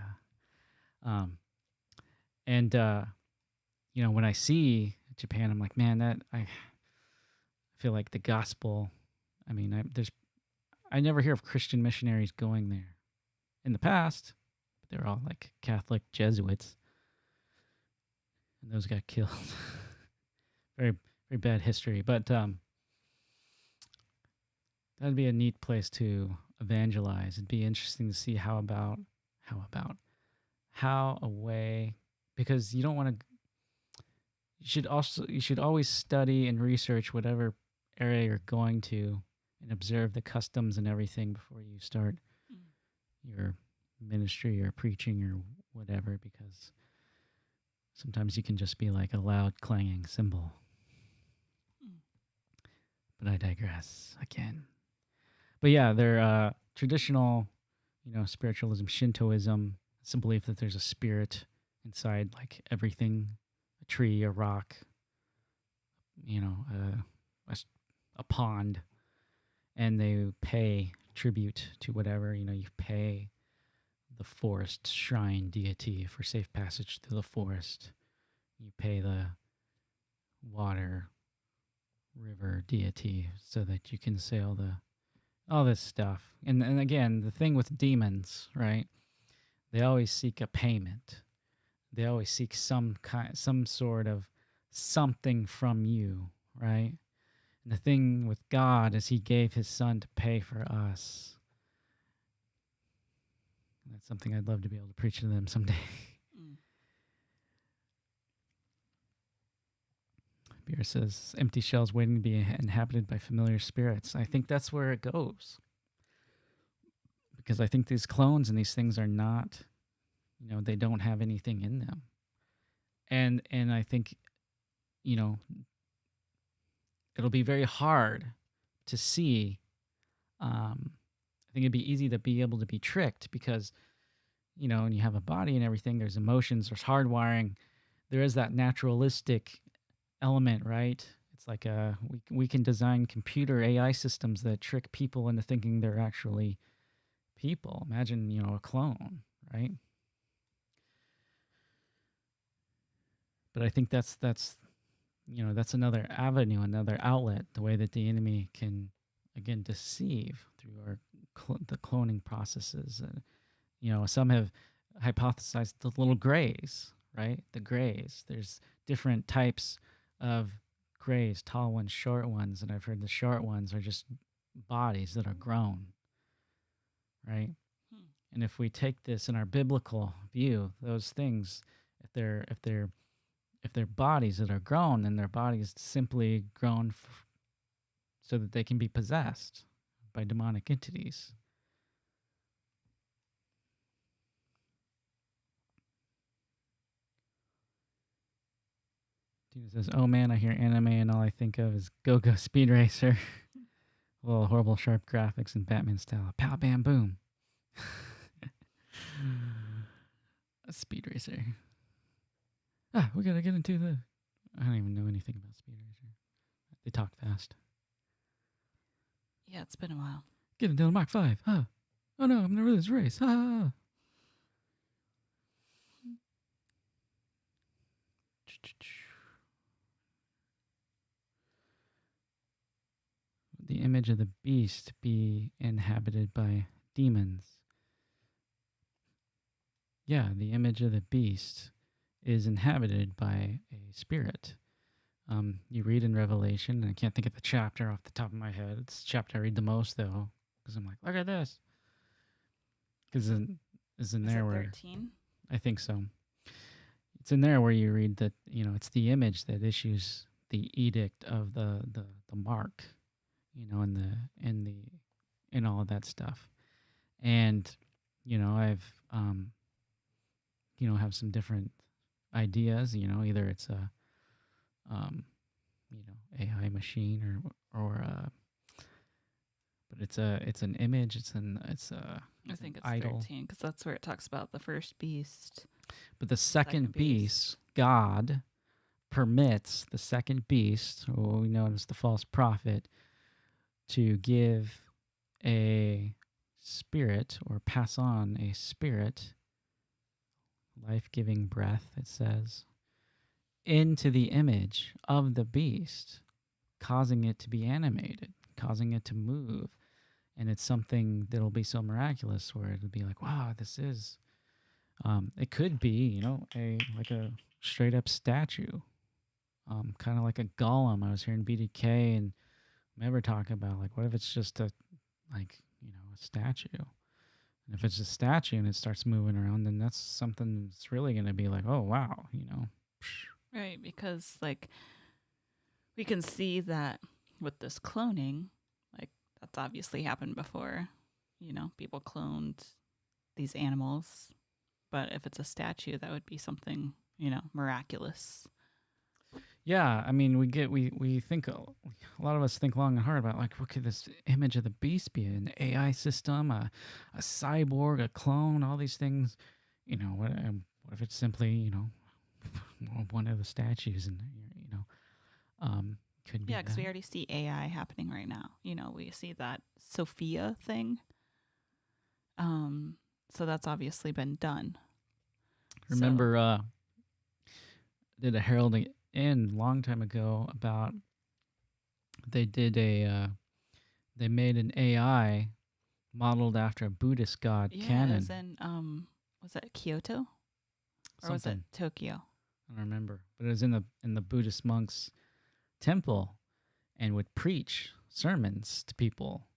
When I see Japan, I'm like, man, I feel like the gospel. I mean, I never hear of Christian missionaries going there. In the past, They're all like Catholic Jesuits, and those got killed. Very very bad history, but that'd be a neat place to evangelize. It'd be interesting to see how a way, because you don't want to. You should always study and research whatever area you're going to, and observe the customs and everything before you start Mm. your ministry or preaching or whatever, because sometimes you can just be like a loud clanging cymbal. Mm. But I digress again. But yeah, they're traditional, spiritualism, Shintoism. It's a belief that there's a spirit inside like everything, a tree, a rock, you know, a pond, and they pay tribute to whatever, you pay the forest shrine deity for safe passage through the forest. You pay the water river deity so that you can sail the all this stuff. And again, the thing with demons, right? They always seek a payment. They always seek some sort of something from you, right? And the thing with God is he gave his son to pay for us. And that's something I'd love to be able to preach to them someday. Mm. Beer says empty shells waiting to be inhabited by familiar spirits. I think that's where it goes. Because I think these clones and these things are not, they don't have anything in them. And I think, you know, it'll be very hard to see. I think it'd be easy to be able to be tricked because, when you have a body and everything, there's emotions, there's hardwiring, there is that naturalistic element, right? It's like we can design computer AI systems that trick people into thinking they're actually people. Imagine, a clone, right? But I think that's another avenue, another outlet, the way that the enemy can again deceive through the cloning processes. Some have hypothesized the little grays, right? The grays. There's different types of grays, tall ones, short ones, and I've heard the short ones are just bodies that are grown, right? Hmm. And if we take this in our biblical view, those things, if they're bodies that are grown, then their bodies simply grown so that they can be possessed by demonic entities. Tina says, "Oh man, I hear anime and all I think of is Go Go Speed Racer." Well, horrible sharp graphics and Batman style. Pow bam boom. A Speed Racer. We gotta get into the. I don't even know anything about Speed Racer. They talk fast. Yeah, it's been a while. Get into the Mach 5. Oh no, I'm gonna lose this race. The image of the beast be inhabited by demons. Yeah, the image of the beast is inhabited by a spirit. You read in Revelation, and I can't think of the chapter off the top of my head. It's the chapter I read the most, though, because I'm like, look at this. Because is in there where 13? I think so. It's in there where you read that it's the image that issues the edict of the mark, and all of that stuff. And I've have some different ideas. Either it's a AI machine or but it's an image. I think it's idol. 13 because that's where it talks about the first beast. But the second beast, God permits the second beast, what we know as the false prophet, to give a spirit or pass on a spirit, life-giving breath, it says, into the image of the beast, causing it to be animated, causing it to move. And it's something that'll be so miraculous where it'll be like, wow, this is It could be, a like a straight up statue, kind of like a golem. I was hearing BDK and Remember talking about like, what if it's just a like a statue? And if it's a statue and it starts moving around, then that's something that's really going to be like, oh wow. Right, because like we can see that with this cloning, like that's obviously happened before. People cloned these animals, but if it's a statue, that would be something, miraculous. Yeah, I mean, we think a lot of us think long and hard about like, what could this image of the beast be? An AI system, a cyborg, a clone, all these things. What if it's simply one of the statues, and could be Yeah, because we that. already see AI happening right now. We see that Sophia thing. So that's obviously been done. So Remember, did a heralding in long time ago about they did they made an AI modeled after a Buddhist god yeah, it was canon. in was it Kyoto or was it Something Tokyo? I don't remember, but it was in the Buddhist monks' temple and would preach sermons to people,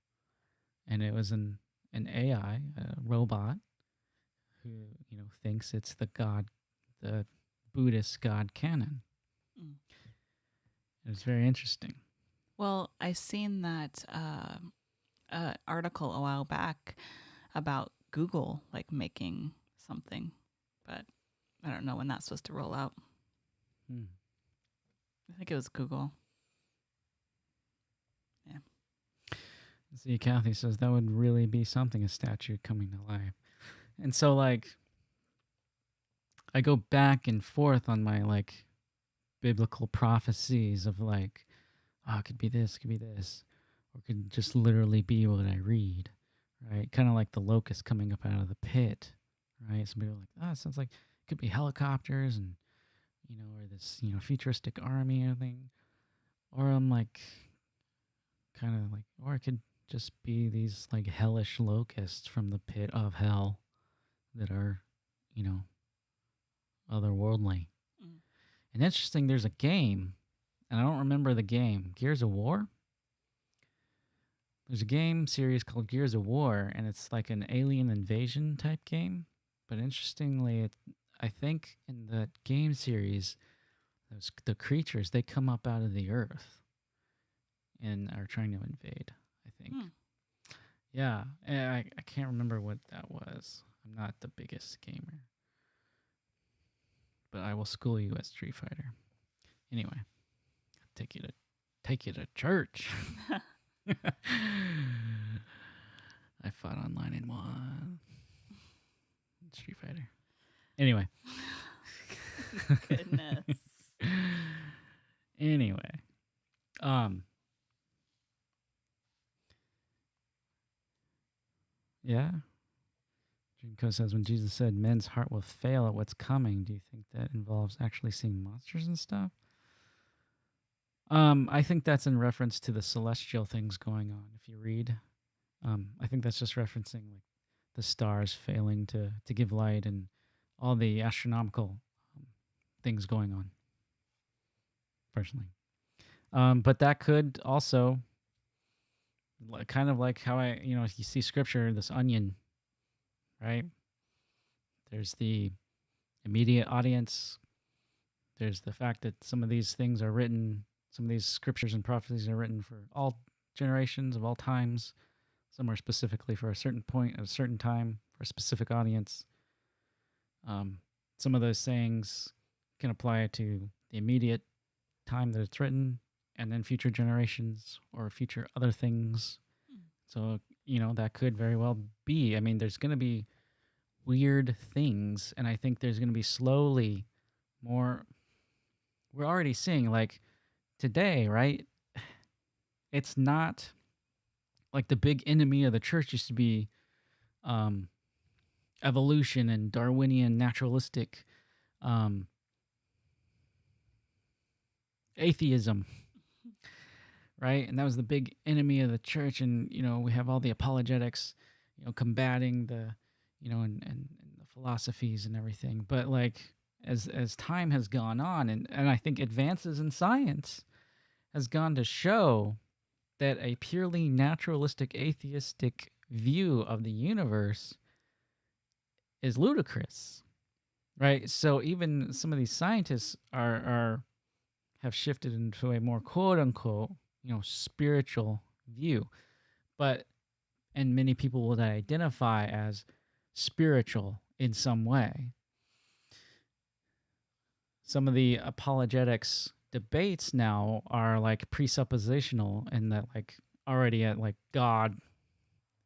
and it was an AI, a robot who thinks it's the Buddhist god canon. Mm. It was very interesting. Well, I seen that article a while back about Google like making something, but I don't know when that's supposed to roll out. Hmm. I think it was Google. Yeah. See, Kathy says that would really be something, a statue coming to life. And so, like, I go back and forth on my, like, biblical prophecies of, like, oh, it could be this, or it could just literally be what I read, right? Kind of like the locust coming up out of the pit, right? Some people are like, oh, it sounds like it could be helicopters and, or this, futuristic army or thing. Or I'm like, kind of like, or it could just be these like hellish locusts from the pit of hell that are, you know, otherworldly. Mm. And interesting, there's a game, and I don't remember the game. Gears of War? There's a game series called Gears of War, and it's like an alien invasion type game. But interestingly, I think in the game series, the creatures, they come up out of the earth and are trying to invade, I think. Hmm. Yeah, and I can't remember what that was. I'm not the biggest gamer. But I will school you at Street Fighter. Anyway, take you to church. I fought online and won Street Fighter. Anyway. Goodness. Anyway. Yeah. Dreamco says, when Jesus said men's heart will fail at what's coming, do you think that involves actually seeing monsters and stuff? I think that's in reference to the celestial things going on. If you read, I think that's just referencing like the stars failing to give light and all the astronomical things going on. Personally, but that could also, kind of like how you see scripture, this onion, right? There's the immediate audience. There's the fact that some of these things are written, some of these scriptures and prophecies are written for all generations of all times. Some are specifically for a certain point at a certain time for a specific audience. Some of those sayings can apply to the immediate time that it's written and then future generations or future other things. So, that could very well be. I mean, there's going to be weird things, and I think there's going to be slowly more. We're already seeing, like, today, right? It's not like the big enemy of the church used to be evolution and Darwinian naturalistic atheism, right? And that was the big enemy of the church. And we have all the apologetics, combating the, and the philosophies and everything. But like as time has gone on, and I think advances in science has gone to show that a purely naturalistic atheistic view of the universe is ludicrous, right? So even some of these scientists are have shifted into a more quote unquote, spiritual view. But and many people will identify as spiritual in some way. Some of the apologetics debates now are like presuppositional and that like already at like God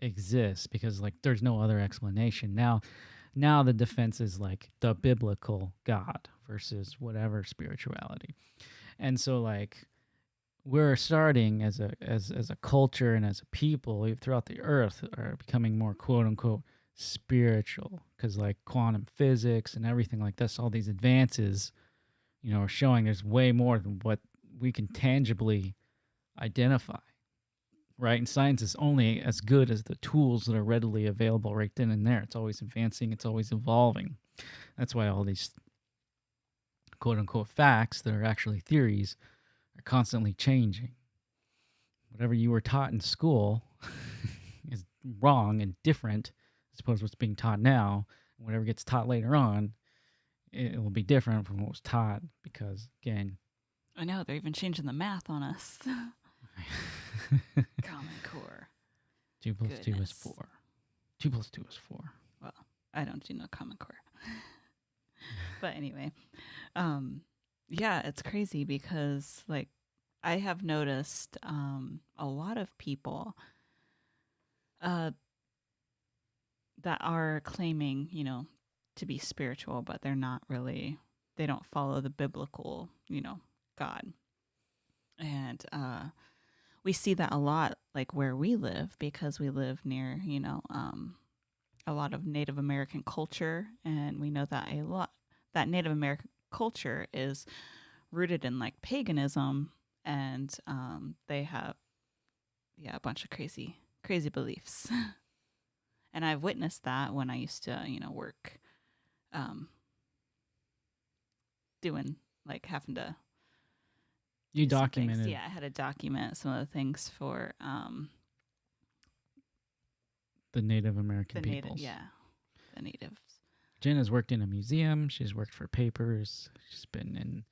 exists because like there's no other explanation. Now the defense is like the biblical God versus whatever spirituality. And so like we're starting as a culture and as a people throughout the earth are becoming more quote unquote spiritual because like quantum physics and everything like this, all these advances, are showing there's way more than what we can tangibly identify, right? And science is only as good as the tools that are readily available right then and there. It's always advancing, it's always evolving. That's why all these quote unquote facts that are actually theories are constantly changing. Whatever you were taught in school is wrong and different as opposed to what's being taught now. And whatever gets taught later on, it will be different from what was taught because, again, I know they're even changing the math on us. Common Core. 2 plus 2 is 4. 2 plus 2 is 4. Well, I don't do no Common Core. But anyway, yeah, it's crazy because like I have noticed a lot of people that are claiming, to be spiritual, but they're not really, they don't follow the biblical, God. And we see that a lot, like where we live, because we live near, a lot of Native American culture, and we know that that Native American culture is rooted in like paganism, and they have a bunch of crazy beliefs. And I've witnessed that when I used to, work doing like having to You do some things. documented. Yeah, I had to document some of the things for the Native American the peoples. the natives. Jen has worked in a museum. She's worked for papers. She's been in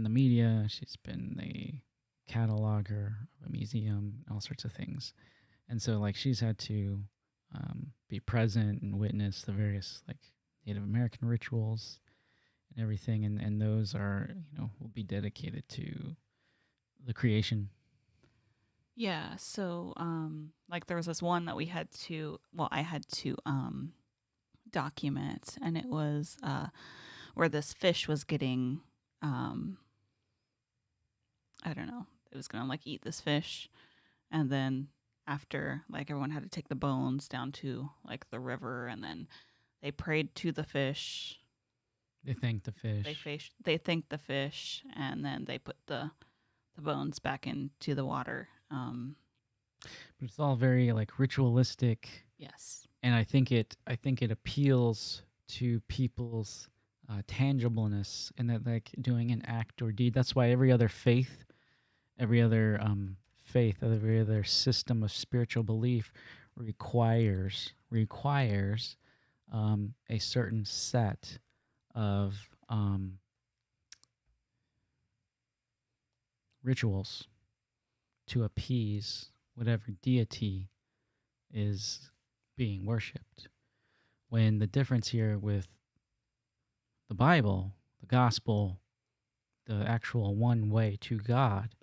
the media. She's been the cataloger of a museum, all sorts of things. And so like she's had to be present and witness the various like Native American rituals and everything. And those are, will be dedicated to the creation. Yeah, so like there was this one that I had to document, and it was where this fish was getting I don't know, it was gonna like eat this fish, and then after like everyone had to take the bones down to like the river, and then they prayed to the fish. They thanked the fish. They thanked the fish, and then they put the bones back into the water. But it's all very like ritualistic. Yes. And I think it appeals to people's tangibleness and that like doing an act or deed. That's why every other faith, every other system of spiritual belief requires a certain set of rituals to appease whatever deity is being worshipped. When the difference here with the Bible, the gospel, the actual one way to God,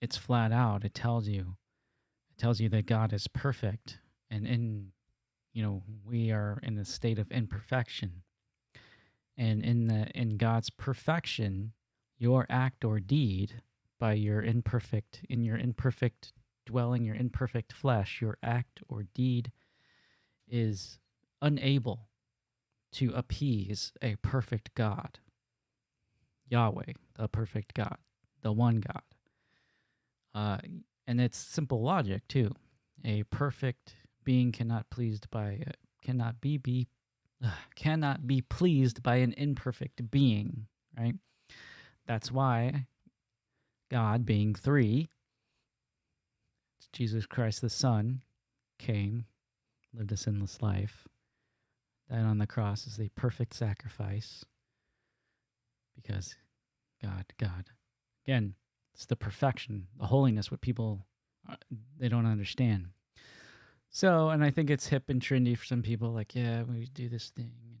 it's flat out. It tells you that God is perfect, and we are in a state of imperfection. And in God's perfection, your act or deed by your imperfect dwelling, your imperfect flesh, your act or deed is unable to appease a perfect God. Yahweh, the perfect God, the one God. And it's simple logic too. A perfect being cannot cannot cannot be pleased by an imperfect being, right? That's why God, being three, Jesus Christ the Son, came, lived a sinless life, died on the cross as a perfect sacrifice, because God. Again, it's the perfection, the holiness, what people, they don't understand. So, and I think it's hip and trendy for some people, like, yeah, we do this thing, and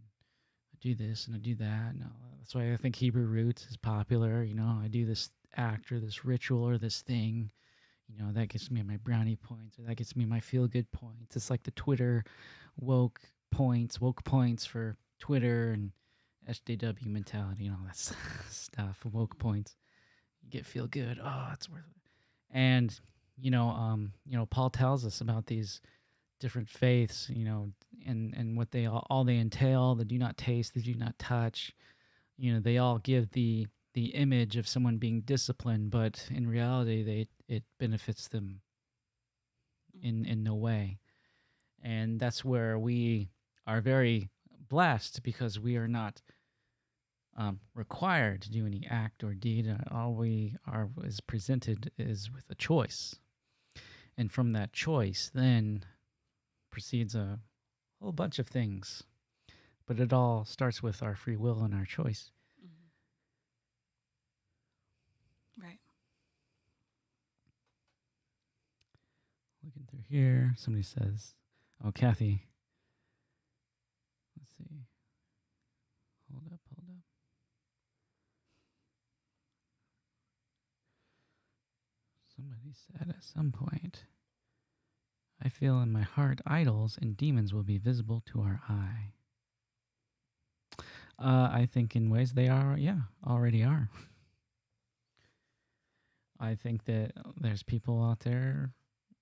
I do this, and I do that. And that's why I think Hebrew roots is popular. I do this act or this ritual or this thing. That gets me my brownie points, or that gets me my feel good points. It's like the Twitter woke woke points for Twitter and SJW mentality and all that stuff. Woke points, you get feel good. Oh, it's worth it. And Paul tells us about these different faiths, and what they all they entail. The do not taste, the do not touch. They all give the image of someone being disciplined, but in reality, it benefits them in no way. And that's where we are very blessed, because we are not required to do any act or deed. All we are is presented is with a choice, and from that choice, then proceeds a whole bunch of things. But it all starts with our free will and our choice. Right. Looking through here, somebody says, "Oh, Kathy, let's see. Hold up. Somebody said at some point, I feel in my heart idols and demons will be visible to our eye." I think in ways they are, already are. I think that there's people out there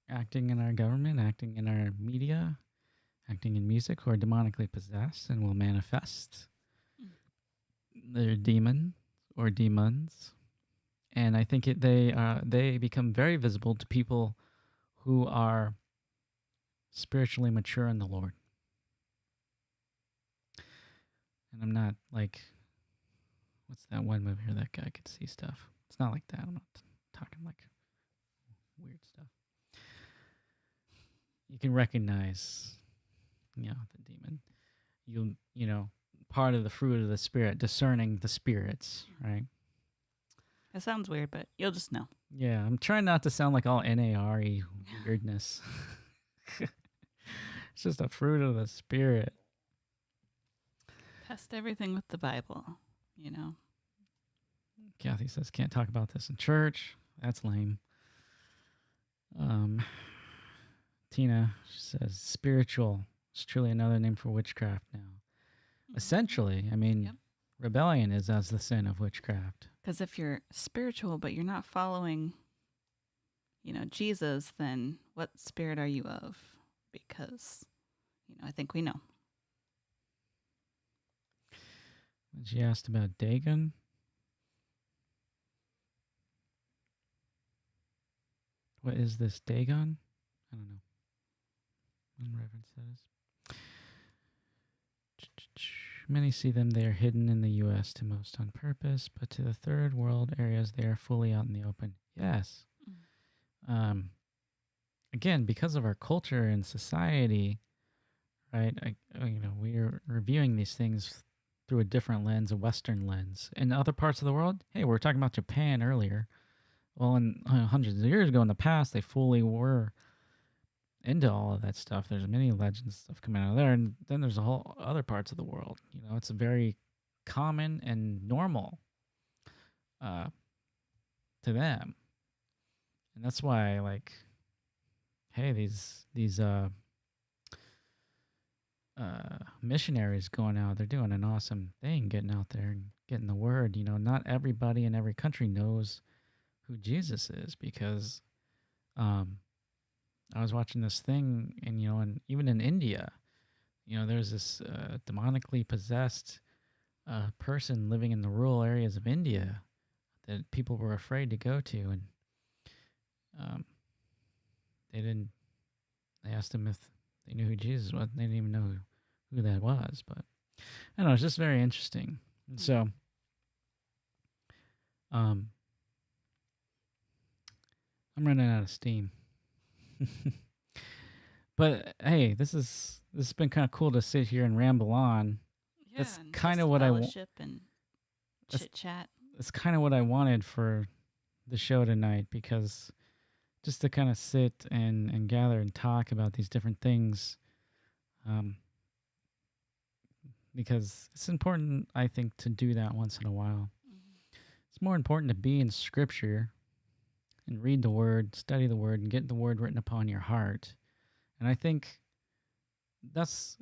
acting in our government, acting in our media, acting in music, who are demonically possessed and will manifest their demon or demons. And I think they become very visible to people who are spiritually mature in the Lord. And I'm not like, what's that one movie where that guy could see stuff? It's not like that. I'm not talking like weird stuff. You can recognize, the demon. Part of the fruit of the Spirit, discerning the spirits, right? It sounds weird, but you'll just know. Yeah, I'm trying not to sound like all NAR-y weirdness. It's just a fruit of the Spirit. Test everything with the Bible, Kathy says, can't talk about this in church. That's lame. Tina says, spiritual is truly another name for witchcraft now. Essentially, I mean, Yep. Rebellion is as the sin of witchcraft. Because if you're spiritual, but you're not following, Jesus, then what spirit are you of? Because, I think we know. When she asked about Dagon, what is this Dagon? I don't know. Reverend says. Many see them, they are hidden in the U.S. to most on purpose, but to the third world areas, they are fully out in the open. Yes. Again, because of our culture and society, right? We're reviewing these things through a different lens, a Western lens. In other parts of the world, hey, we were talking about Japan earlier. Well, hundreds of years ago in the past, they fully were into all of that stuff. There's many legends stuff coming out of there, and then there's a whole other parts of the world. It's very common and normal to them, and that's why, like, hey, these missionaries going out, they're doing an awesome thing, getting out there and getting the word. Not everybody in every country knows who Jesus is, because I was watching this thing, and even in India, there's this demonically possessed person living in the rural areas of India that people were afraid to go to, and they didn't. They asked him if they knew who Jesus was. They didn't even know who that was, but I don't know. It's just very interesting. And Mm. so, um, I'm running out of steam. But hey, this has been kind of cool to sit here and ramble on. Yeah, That's and kind just of what I want. fellowship and That's chit chat. that's kind of what I wanted for the show tonight, because just to kind of sit and gather and talk about these different things, um, because it's important, I think, to do that once in a while. Mm-hmm. It's more important to be in Scripture and read the Word, study the Word, and get the Word written upon your heart. And I think that's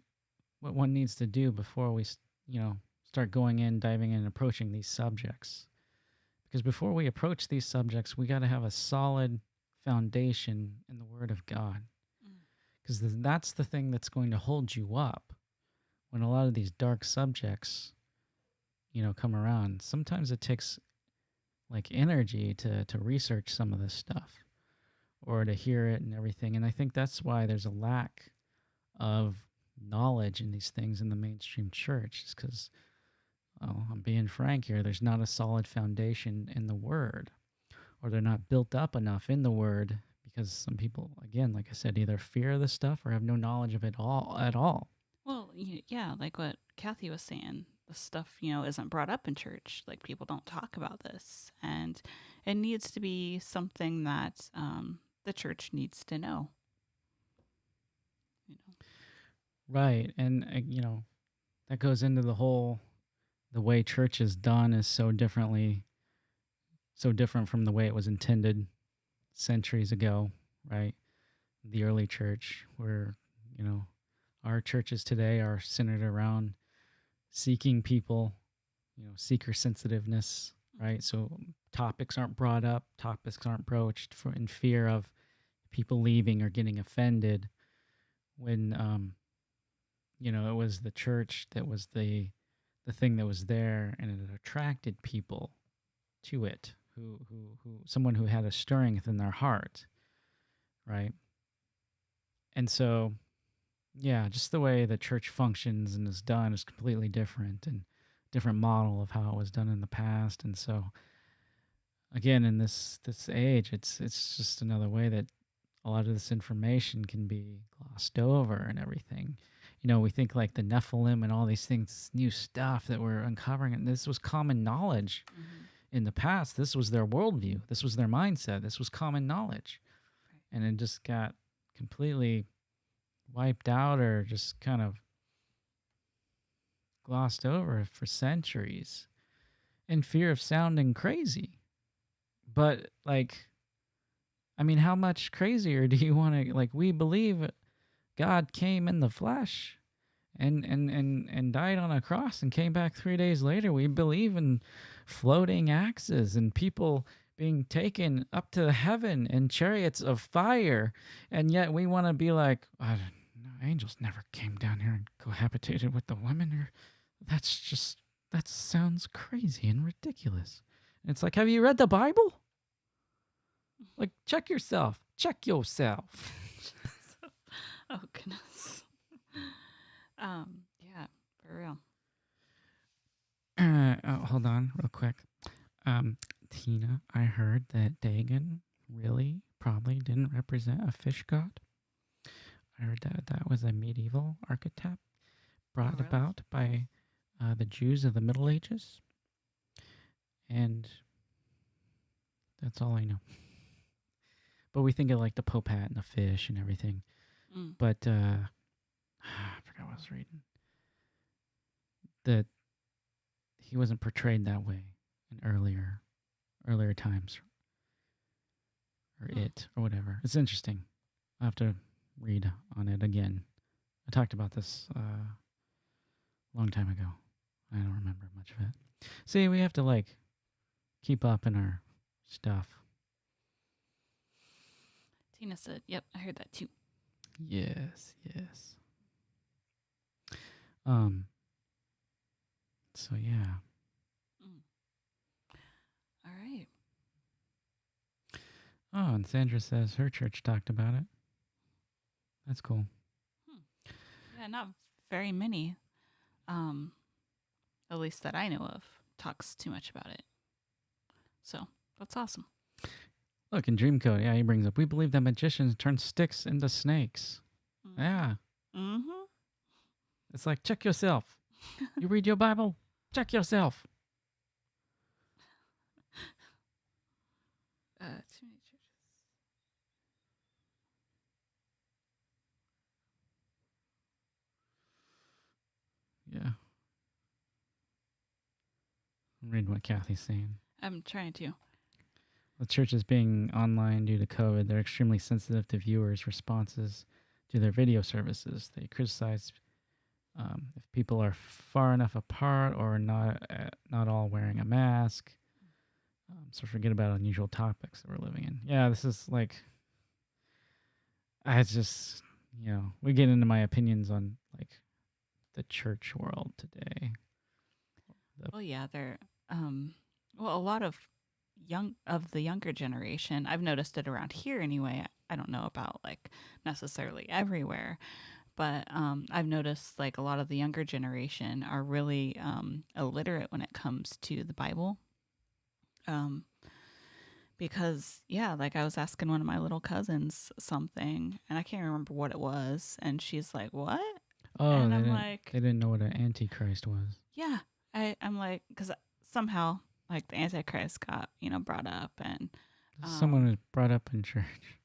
what one needs to do before we, start going in, diving in, and approaching these subjects. Because before we approach these subjects, we got to have a solid foundation in the Word of God. Mm. Because that's the thing that's going to hold you up when a lot of these dark subjects, come around. Sometimes it takes like energy to research some of this stuff or to hear it and everything. And I think that's why there's a lack of knowledge in these things in the mainstream church, is because, well, I'm being frank here, there's not a solid foundation in the Word, or they're not built up enough in the Word, because some people, again, like I said, either fear the stuff or have no knowledge of it all at all. Well, yeah, like what Kathy was saying, the stuff, isn't brought up in church. Like people don't talk about this. And it needs to be something that the church needs to know. You know. Right. And, that goes into the way church is done is so different from the way it was intended centuries ago, right? The early church, where, you know, our churches today are centered around seeking people, seeker sensitiveness, right? Mm-hmm. So topics aren't brought up, topics aren't broached in fear of people leaving or getting offended. When, it was the church that was the thing that was there, and it attracted people to it, who someone who had a stirring within their heart, right? And so, yeah, just the way the church functions and is done is completely different, and different model of how it was done in the past. And so, again, in this age, it's just another way that a lot of this information can be glossed over and everything. We think like the Nephilim and all these things, new stuff that we're uncovering, and this was common knowledge Mm-hmm. in the past. This was their worldview. This was their mindset. This was common knowledge. Right. And it just got completely wiped out, or just kind of glossed over for centuries in fear of sounding crazy. But, like, I mean, how much crazier do you want to, like, we believe God came in the flesh and died on a cross and came back 3 days later. We believe in floating axes and people being taken up to heaven in chariots of fire, and yet we want to be like, no, angels never came down here and cohabitated with the women. Or that sounds crazy and ridiculous. And it's like, have you read the Bible? Like, check yourself. Check yourself. Oh goodness. Yeah, for real. Oh, hold on, real quick. Tina, I heard that Dagon really probably didn't represent a fish god. I heard that was a medieval archetype Oh brought really? about by the Jews of the Middle Ages, and that's all I know. But we think of like the Pope hat and the fish and everything. Mm. But I forgot what I was reading. That he wasn't portrayed that way in earlier times, or Hmm. it, or whatever. It's interesting. I have to read on it again. I talked about this a long time ago. I don't remember much of it. See, we have to like keep up in our stuff. Tina said, "Yep, I heard that too." Yes, yes. Um. So yeah. Mm. All right. Oh, and Sandra says her church talked about it. That's cool. Hmm. Yeah, not very many, um, at least that I know of, talks too much about it. So that's awesome. Look, in Dreamcode, yeah, he brings up, we believe that magicians turn sticks into snakes. Mm-hmm. Yeah. Mm-hmm. It's like, check yourself. You read your Bible? Check yourself. Too many churches. Yeah. I'm reading what Kathy's saying. I'm trying to. With churches being online due to COVID, they're extremely sensitive to viewers' responses to their video services. They criticize if people are far enough apart or not all wearing a mask. So forget about unusual topics that we're living in. Yeah, this is like, I just, we get into my opinions on like the church world today. Well, yeah, they're well, a lot of the younger generation. I've noticed it around here anyway. I don't know about like necessarily everywhere, but I've noticed like a lot of the younger generation are really illiterate when it comes to the Bible. Um, because yeah, like I was asking one of my little cousins something, and I can't remember what it was, and she's like, "What?" Oh, And they I'm didn't like, they didn't know what an antichrist was. "Yeah." I'm like, because somehow like the Antichrist got brought up, and Someone um, was brought up in church.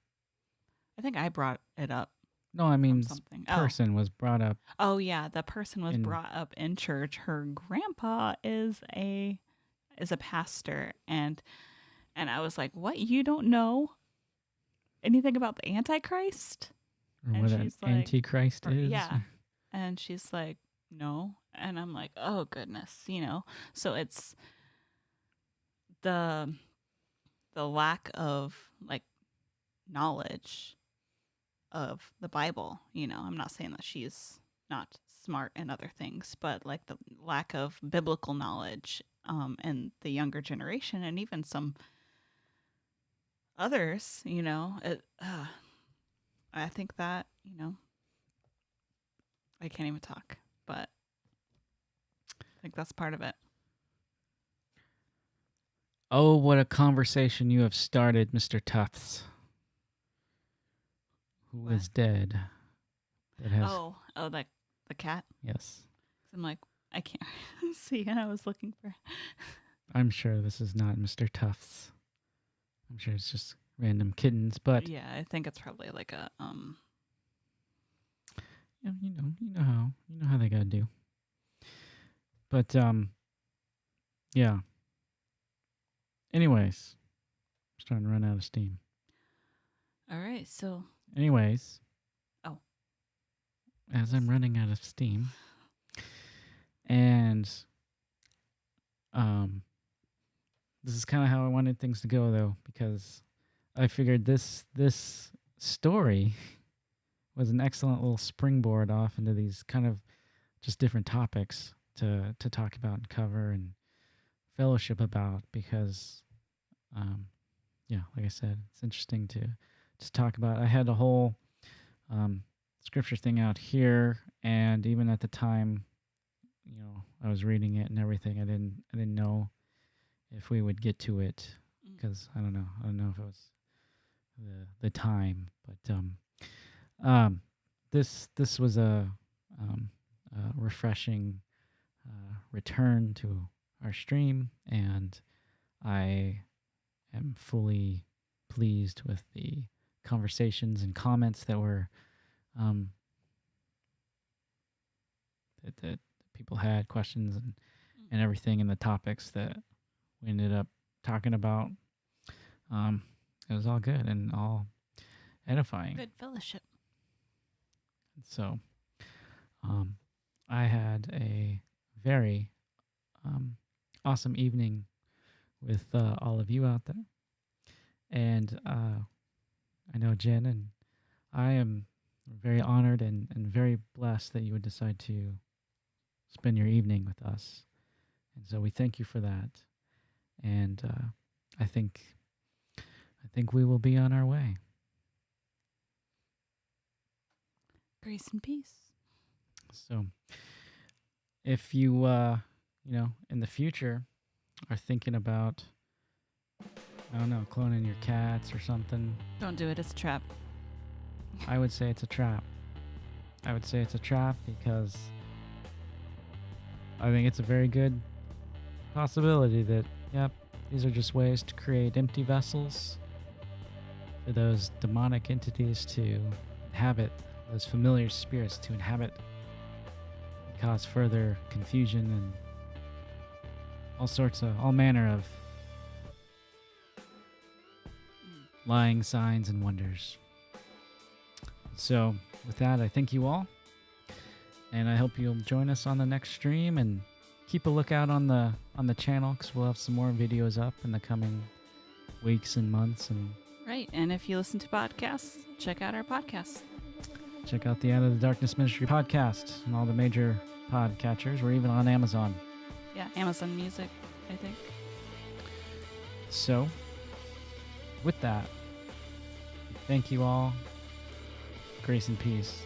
I think I brought it up No, I from mean, this something. person was brought up Oh yeah, the person was in. brought up in church. Her grandpa is a pastor, and I was like, "What? You don't know anything about the Antichrist?" Or And what an she's like, antichrist is. "Yeah," and she's like, "No," and I'm like, "Oh goodness." So it's the lack of like knowledge of the Bible. I'm not saying that she's not smart in other things, but like the lack of biblical knowledge in the younger generation and even some others, I think that, I can't even talk, but I think that's part of it. Oh, what a conversation you have started, Mr. Tufts, who is What? dead. That has Oh, like the cat? yes. I'm like, I can't see, and I was looking for. I'm sure this is not Mr. Tufts. I'm sure it's just random kittens, but Yeah, I think it's probably like a you know how they gotta do. But yeah. Anyways, I'm starting to run out of steam. All right, so Anyways, oh, as I'm running out of steam, and this is kind of how I wanted things to go, though, because I figured this story was an excellent little springboard off into these kind of just different topics to talk about and cover and fellowship about, because yeah, like I said, it's interesting to just talk about. I had a whole scripture thing out here, and even at the time, I was reading it and everything, I didn't know if we would get to it, because I don't know if it was the time, but this was a refreshing return to our stream, and I am fully pleased with the conversations and comments that were that people had, questions and everything, and the topics that we ended up talking about. It was all good and all edifying. good fellowship. So I had a very awesome evening with all of you out there. And I know Jen and I am very honored and very blessed that you would decide to spend your evening with us. And so we thank you for that. And I think we will be on our way. Grace and peace. So if you, in the future are thinking about, I don't know, cloning your cats or something, Don't do it. It's a trap. I would say it's a trap. I would say it's a trap because I think it's a very good possibility that, yep, these are just ways to create empty vessels for those demonic entities to inhabit, those familiar spirits to inhabit, and cause further confusion and all manner of lying signs and wonders. So, with that, I thank you all, and I hope you'll join us on the next stream, and keep a lookout on the channel because we'll have some more videos up in the coming weeks and months. And Right. And if you listen to podcasts, check out our podcasts. check out the Out of the Darkness Ministry podcast and all the major podcatchers. We're even on Amazon. Yeah, Amazon Music, I think. So, with that, thank you all. Grace and peace.